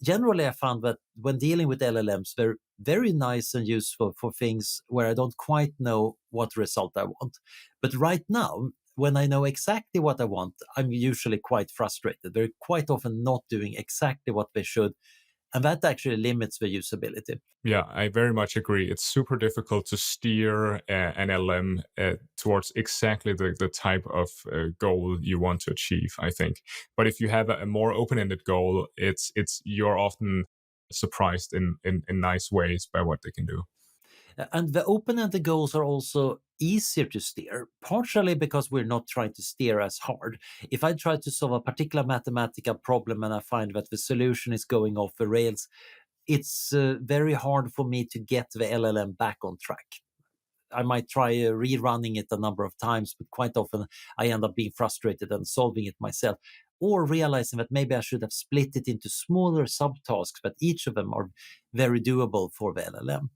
Generally, I found that when dealing with LLMs, they're very nice and useful for things where I don't quite know what result I want. But right now, when I know exactly what I want, I'm usually quite frustrated. They're quite often not doing exactly what they should, And that actually limits the usability. Yeah, I very much agree. It's super difficult to steer an LM towards exactly the type of goal you want to achieve, I think. But if you have a more open-ended goal, it's you're often surprised in nice ways by what they can do. And the open-ended goals are also easier to steer, partially because we're not trying to steer as hard. If I try to solve a particular mathematical problem and I find that the solution is going off the rails, it's very hard for me to get the LLM back on track. I might try rerunning it a number of times, but quite often I end up being frustrated and solving it myself, or realizing that maybe I should have split it into smaller subtasks, but each of them are very doable for the LLM.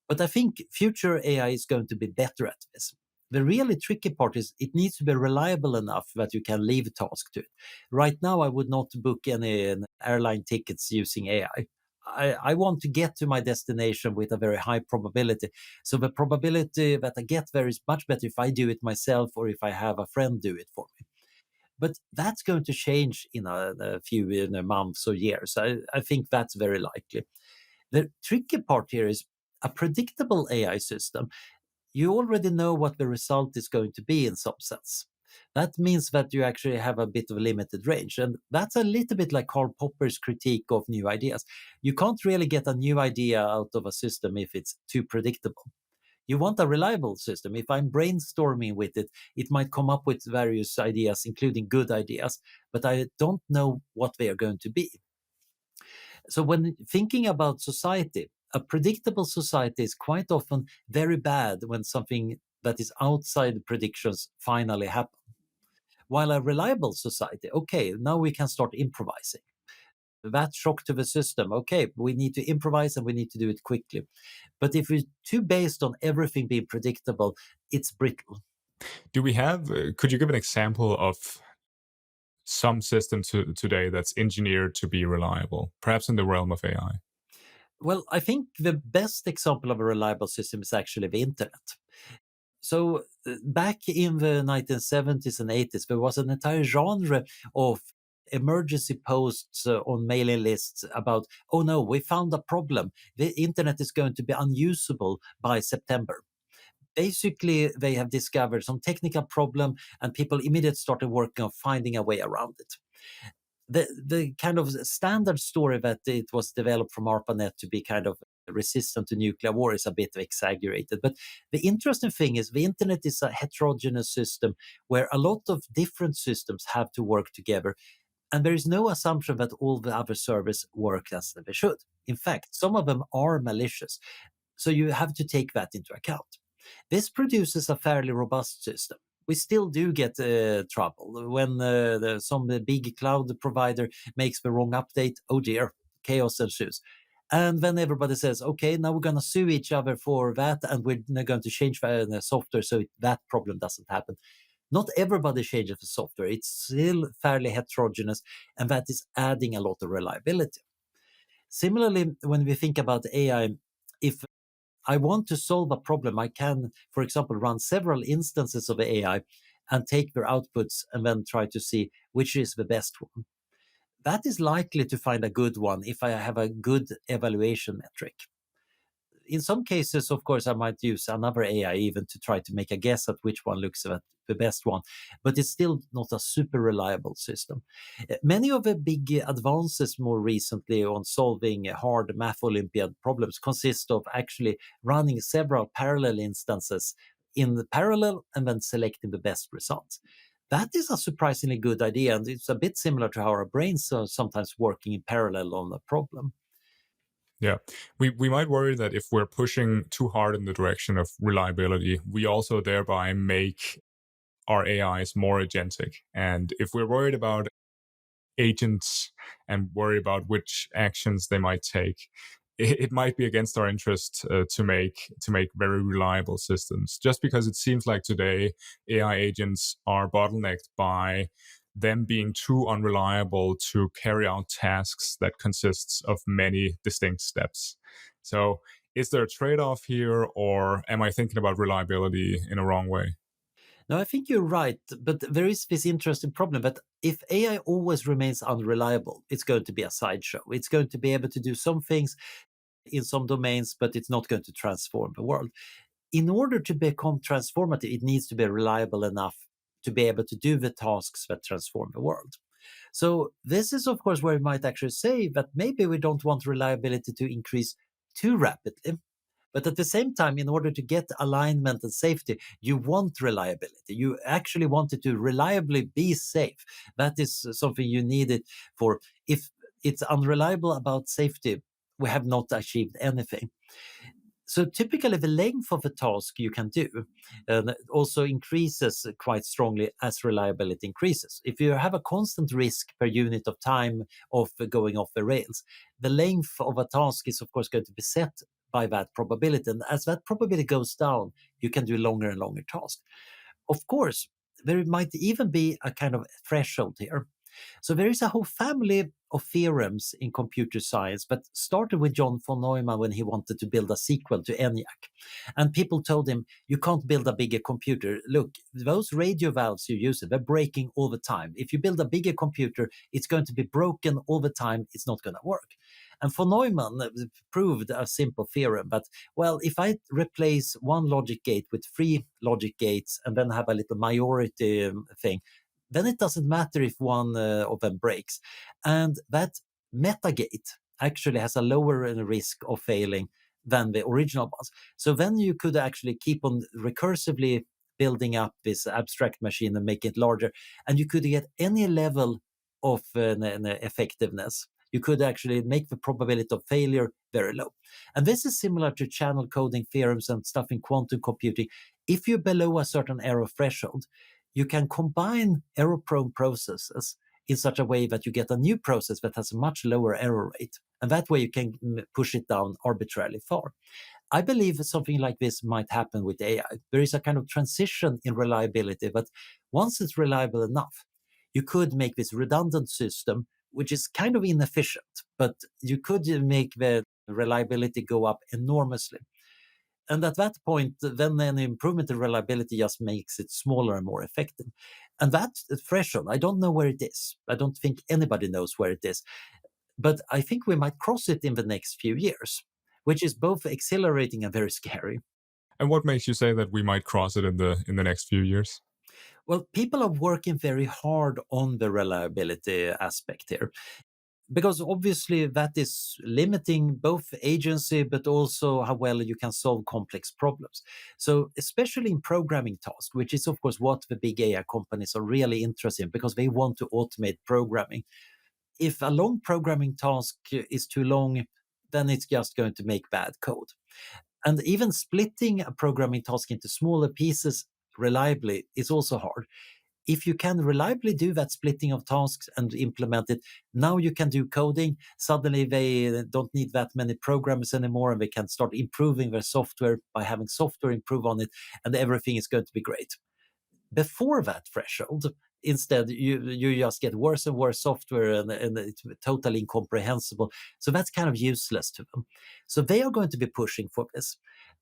But I think future AI is going to be better at this. The really tricky part is it needs to be reliable enough that you can leave task to it. Right now, I would not book any airline tickets using AI. I want to get to my destination with a very high probability. So the probability that I get there is much better if I do it myself or if I have a friend do it for me. But that's going to change in a few in a months or years. I think that's very likely. The tricky part here is a predictable AI system. You already know what the result is going to be in some sense. That means that you actually have a bit of a limited range. And that's a little bit like Karl Popper's critique of new ideas. You can't really get a new idea out of a system if it's too predictable. You want a reliable system. If I'm brainstorming with it, it might come up with various ideas, including good ideas, but I don't know what they are going to be. So when thinking about society, a predictable society is quite often very bad when something that is outside predictions finally happen. While a reliable society, okay, now we can start improvising. That shock to the system, okay, we need to improvise and we need to do it quickly. But if it's too based on everything being predictable, it's brittle. Do we have? Could you give an example of some system today that's engineered to be reliable, perhaps in the realm of AI? Well, I think the best example of a reliable system is actually the internet. So back in the 1970s and 80s, there was an entire genre of emergency posts on mailing lists about, oh no, we found a problem. The internet is going to be unusable by September. Basically, they have discovered some technical problem and people immediately started working on finding a way around it. The kind of standard story that it was developed from ARPANET to be kind of resistant to nuclear war is a bit exaggerated. But the interesting thing is the internet is a heterogeneous system where a lot of different systems have to work together. And there is no assumption that all the other servers work as they should. In fact, some of them are malicious. So you have to take that into account. This produces a fairly robust system. We still do get trouble when some big cloud provider makes the wrong update. Oh dear, chaos ensues. And then everybody says, okay, now we're going to sue each other for that, and we're going to change the software so that problem doesn't happen. Not everybody changes the software. It's still fairly heterogeneous, and that is adding a lot of reliability. Similarly, when we think about AI, if I want to solve a problem, I can, for example, run several instances of AI and take their outputs and then try to see which is the best one. That is likely to find a good one if I have a good evaluation metric. In some cases, of course, I might use another AI even to try to make a guess at which one looks at the best one, but it's still not a super reliable system. Many of the big advances more recently on solving hard math Olympiad problems consist of actually running several parallel instances in the parallel and then selecting the best results. That is a surprisingly good idea, and it's a bit similar to how our brains are sometimes working in parallel on a problem. Yeah, we might worry that if we're pushing too hard in the direction of reliability, we also thereby make our AIs more agentic. And if we're worried about agents and worry about which actions they might take, it might be against our interest to make very reliable systems. Just because it seems like today AI agents are bottlenecked by them being too unreliable to carry out tasks that consists of many distinct steps. So, is there a trade-off here, or am I thinking about reliability in a wrong way? No, I think you're right, but there is this interesting problem that if AI always remains unreliable, it's going to be a sideshow. It's going to be able to do some things in some domains, but it's not going to transform the world. In order to become transformative, it needs to be reliable enough to be able to do the tasks that transform the world. So this is, of course, where we might actually say that maybe we don't want reliability to increase too rapidly. But at the same time, in order to get alignment and safety, you want reliability. You actually want it to reliably be safe. That is something you need it for. If it's unreliable about safety, we have not achieved anything. So typically the length of a task you can do also increases quite strongly as reliability increases. If you have a constant risk per unit of time of going off the rails, the length of a task is of course going to be set by that probability. And as that probability goes down, you can do longer and longer tasks. Of course, there might even be a kind of threshold here. So there is a whole family of theorems in computer science that started with John von Neumann when he wanted to build a sequel to ENIAC. And people told him, you can't build a bigger computer. Look, those radio valves you use, they're breaking all the time. If you build a bigger computer, it's going to be broken all the time. It's not going to work. And von Neumann proved a simple theorem that, well, if I replace one logic gate with three logic gates and then have a little majority thing, then it doesn't matter if one of them breaks. And that metagate actually has a lower risk of failing than the original ones. So then you could actually keep on recursively building up this abstract machine and make it larger. And you could get any level of effectiveness. You could actually make the probability of failure very low. And this is similar to channel coding theorems and stuff in quantum computing. If you're below a certain error threshold, you can combine error-prone processes in such a way that you get a new process that has a much lower error rate. And that way you can push it down arbitrarily far. I believe something like this might happen with AI. There is a kind of transition in reliability, but once it's reliable enough, you could make this redundant system, which is kind of inefficient, but you could make the reliability go up enormously. And at that point, then an improvement in reliability just makes it smaller and more effective. And that threshold, I don't know where it is. I don't think anybody knows where it is. But I think we might cross it in the next few years, which is both exhilarating and very scary. And what makes you say that we might cross it in the next few years? Well, people are working very hard on the reliability aspect here, because obviously that is limiting both agency but also how well you can solve complex problems. So especially in programming tasks, which is of course what the big AI companies are really interested in because they want to automate programming. If a long programming task is too long, then it's just going to make bad code. And even splitting a programming task into smaller pieces reliably is also hard. If you can reliably do that splitting of tasks and implement it, now you can do coding. Suddenly they don't need that many programmers anymore and they can start improving their software by having software improve on it, and everything is going to be great. Before that threshold, instead, you just get worse and worse software and it's totally incomprehensible. So that's kind of useless to them. So they are going to be pushing for this.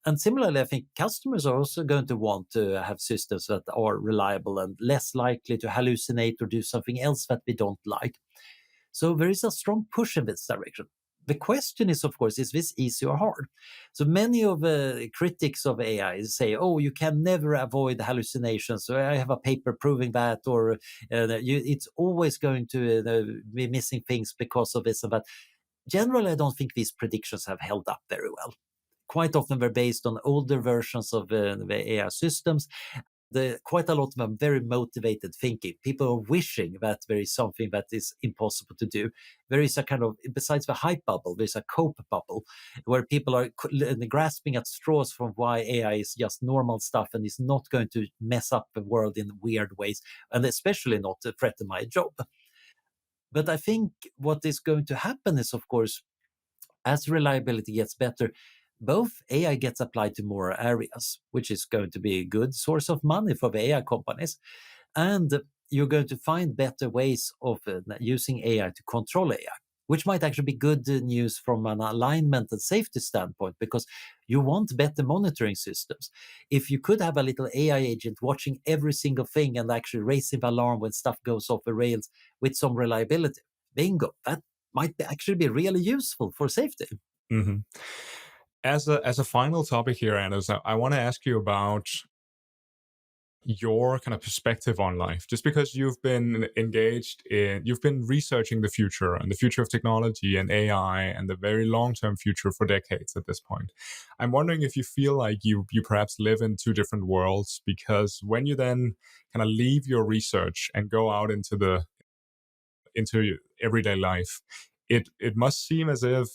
And similarly, I think customers are also going to want to have systems that are reliable and less likely to hallucinate or do something else that we don't like. So there is a strong push in this direction. The question is, of course, is this easy or hard? So many of the critics of AI say, oh, you can never avoid hallucinations. So I have a paper proving that, or it's always going to be missing things because of this and that. Generally, I don't think these predictions have held up very well. Quite often they're based on older versions of the AI systems. Quite a lot of them very motivated thinking. People are wishing that there is something that is impossible to do. There is a kind of, besides the hype bubble, there's a cope bubble where people are grasping at straws from why AI is just normal stuff and is not going to mess up the world in weird ways, and especially not threaten my job. But I think what is going to happen is, of course, as reliability gets better, both AI gets applied to more areas, which is going to be a good source of money for the AI companies. And you're going to find better ways of using AI to control AI. which might actually be good news from an alignment and safety standpoint, because you want better monitoring systems. If you could have a little AI agent watching every single thing and actually raising the alarm when stuff goes off the rails with some reliability, bingo, that might actually be really useful for safety. Hmm. As a final topic here, Anders, I want to ask you about your kind of perspective on life, just because you've been you've been researching the future and the future of technology and AI and the very long-term future for decades at this point. I'm wondering if you feel like you perhaps live in two different worlds, because when you then kind of leave your research and go out into your everyday life, it must seem as if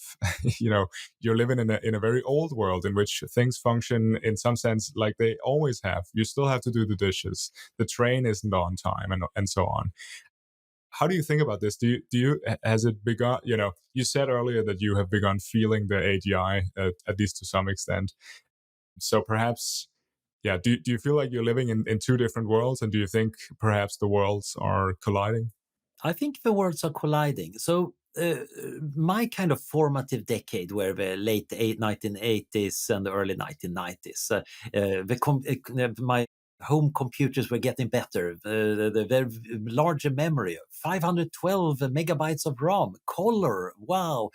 you're living in a very old world in which things function in some sense like they always have. You still have to do the dishes, the train isn't on time, and so on. How do you think about this? Do you has it begun? You said earlier that you have begun feeling the AGI, at least to some extent. So perhaps, yeah. Do you feel like you're living in two different worlds, and do you think perhaps the worlds are colliding? I think the worlds are colliding. So my kind of formative decade were the late 1980s and the early 1990s. My home computers were getting better. The very larger memory, 512 megabytes of RAM, color, wow,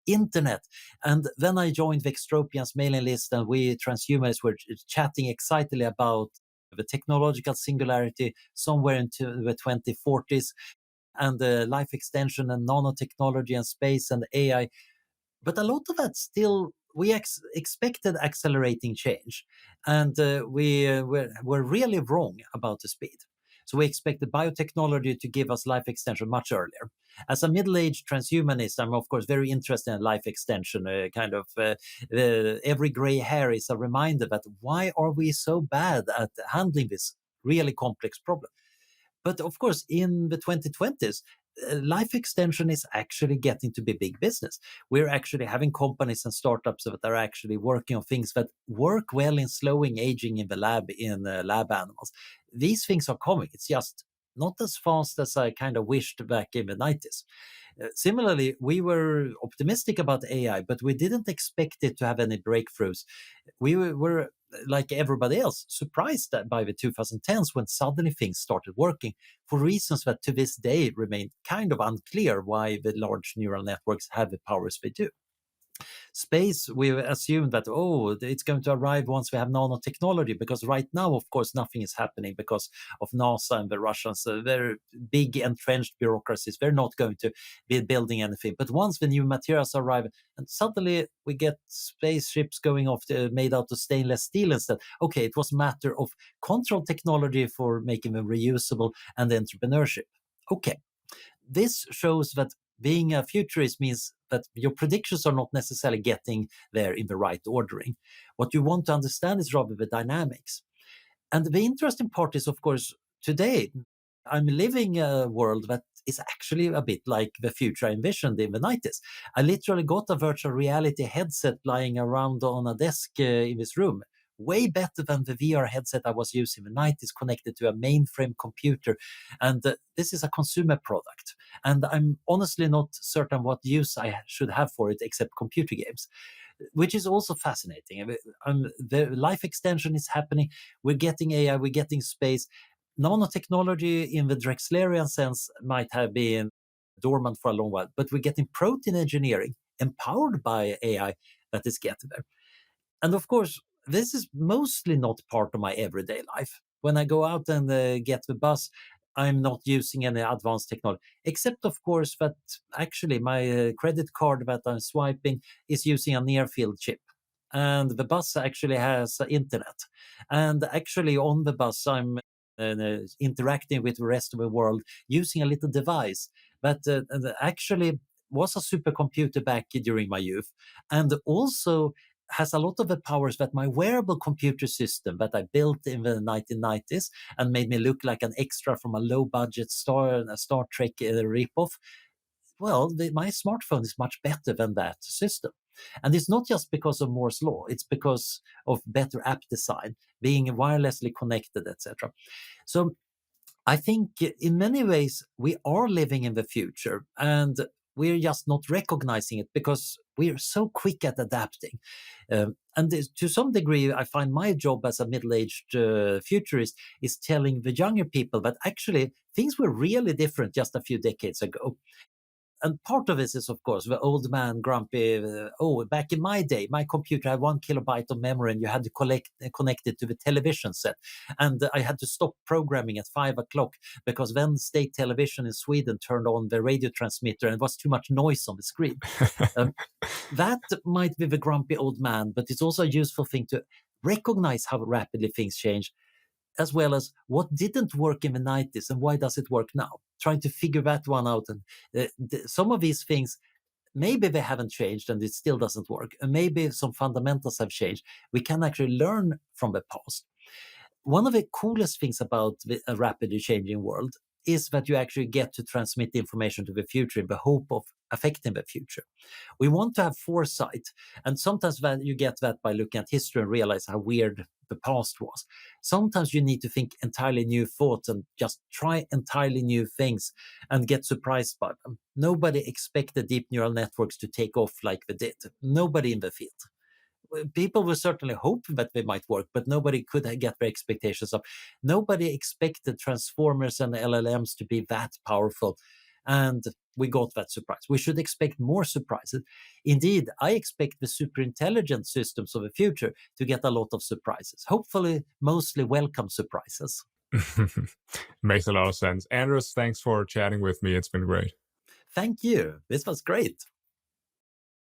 internet. And then I joined the Extropians mailing list, and we transhumanists were chatting excitedly about the technological singularity somewhere into the 2040s, and life extension and nanotechnology and space and AI. But a lot of that still, we expected accelerating change. And were really wrong about the speed. So we expected biotechnology to give us life extension much earlier. As a middle-aged transhumanist, I'm of course very interested in life extension. Every gray hair is a reminder that why are we so bad at handling this really complex problem? But of course, in the 2020s, life extension is actually getting to be big business. We're actually having companies and startups that are actually working on things that work well in slowing aging in the lab, in lab animals. These things are coming. It's just not as fast as I kind of wished back in the 90s. Similarly, we were optimistic about AI, but we didn't expect it to have any breakthroughs. We were like everybody else, surprised by the 2010s when suddenly things started working for reasons that to this day remain kind of unclear why the large neural networks have the powers they do. Space, we assume that, oh, it's going to arrive once we have nanotechnology, because right now, of course, nothing is happening because of NASA and the Russians. They're big entrenched bureaucracies. They're not going to be building anything. But once the new materials arrive, and suddenly we get spaceships going off made out of stainless steel instead. Okay, it was a matter of control technology for making them reusable and entrepreneurship. Okay, this shows that being a futurist means that your predictions are not necessarily getting there in the right ordering. What you want to understand is rather the dynamics. And the interesting part is, of course, today I'm living a world that is actually a bit like the future I envisioned in the 90s. I literally got a virtual reality headset lying around on a desk in this room. Way better than the VR headset I was using in the 90s, connected to a mainframe computer. And this is a consumer product. And I'm honestly not certain what use I should have for it except computer games, which is also fascinating. The life extension is happening. We're getting AI, we're getting space. Nanotechnology in the Drexlerian sense might have been dormant for a long while, but we're getting protein engineering empowered by AI that is getting there. And of course, this is mostly not part of my everyday life. When I go out and get the bus, I'm not using any advanced technology, except, of course, that actually my credit card that I'm swiping is using a near field chip. And the bus actually has internet. And actually, on the bus, I'm interacting with the rest of the world using a little device that actually was a supercomputer back during my youth, and also has a lot of the powers that my wearable computer system that I built in the 1990s and made me look like an extra from a low budget Star Trek ripoff. Well, my smartphone is much better than that system. And it's not just because of Moore's law, it's because of better app design, being wirelessly connected, etc. So I think in many ways we are living in the future. And we're just not recognizing it because we're so quick at adapting. And to some degree, I find my job as a middle-aged futurist is telling the younger people that actually things were really different just a few decades ago. And part of this is, of course, the old man grumpy. Back in my day, my computer had 1 kilobyte of memory, and you had to connect it to the television set. And I had to stop programming at 5 o'clock because then state television in Sweden turned on the radio transmitter, and it was too much noise on the screen. That might be the grumpy old man, but it's also a useful thing to recognize how rapidly things change, as well as what didn't work in the 90s and why does it work now. Trying to figure that one out. And some of these things, maybe they haven't changed and it still doesn't work. And maybe some fundamentals have changed. We can actually learn from the past. One of the coolest things about a rapidly changing world is that you actually get to transmit the information to the future in the hope of affecting the future. We want to have foresight, and sometimes that you get that by looking at history and realize how weird the past was. Sometimes you need to think entirely new thoughts and just try entirely new things and get surprised by them. Nobody expected deep neural networks to take off like they did. Nobody in the field. People were certainly hoping that they might work, but nobody could get their expectations up. Nobody expected transformers and LLMs to be that powerful. And we got that surprise. We should expect more surprises. Indeed, I expect the superintelligent systems of the future to get a lot of surprises, hopefully mostly welcome surprises. Makes a lot of sense. Anders, thanks for chatting with me. It's been great. Thank you. This was great.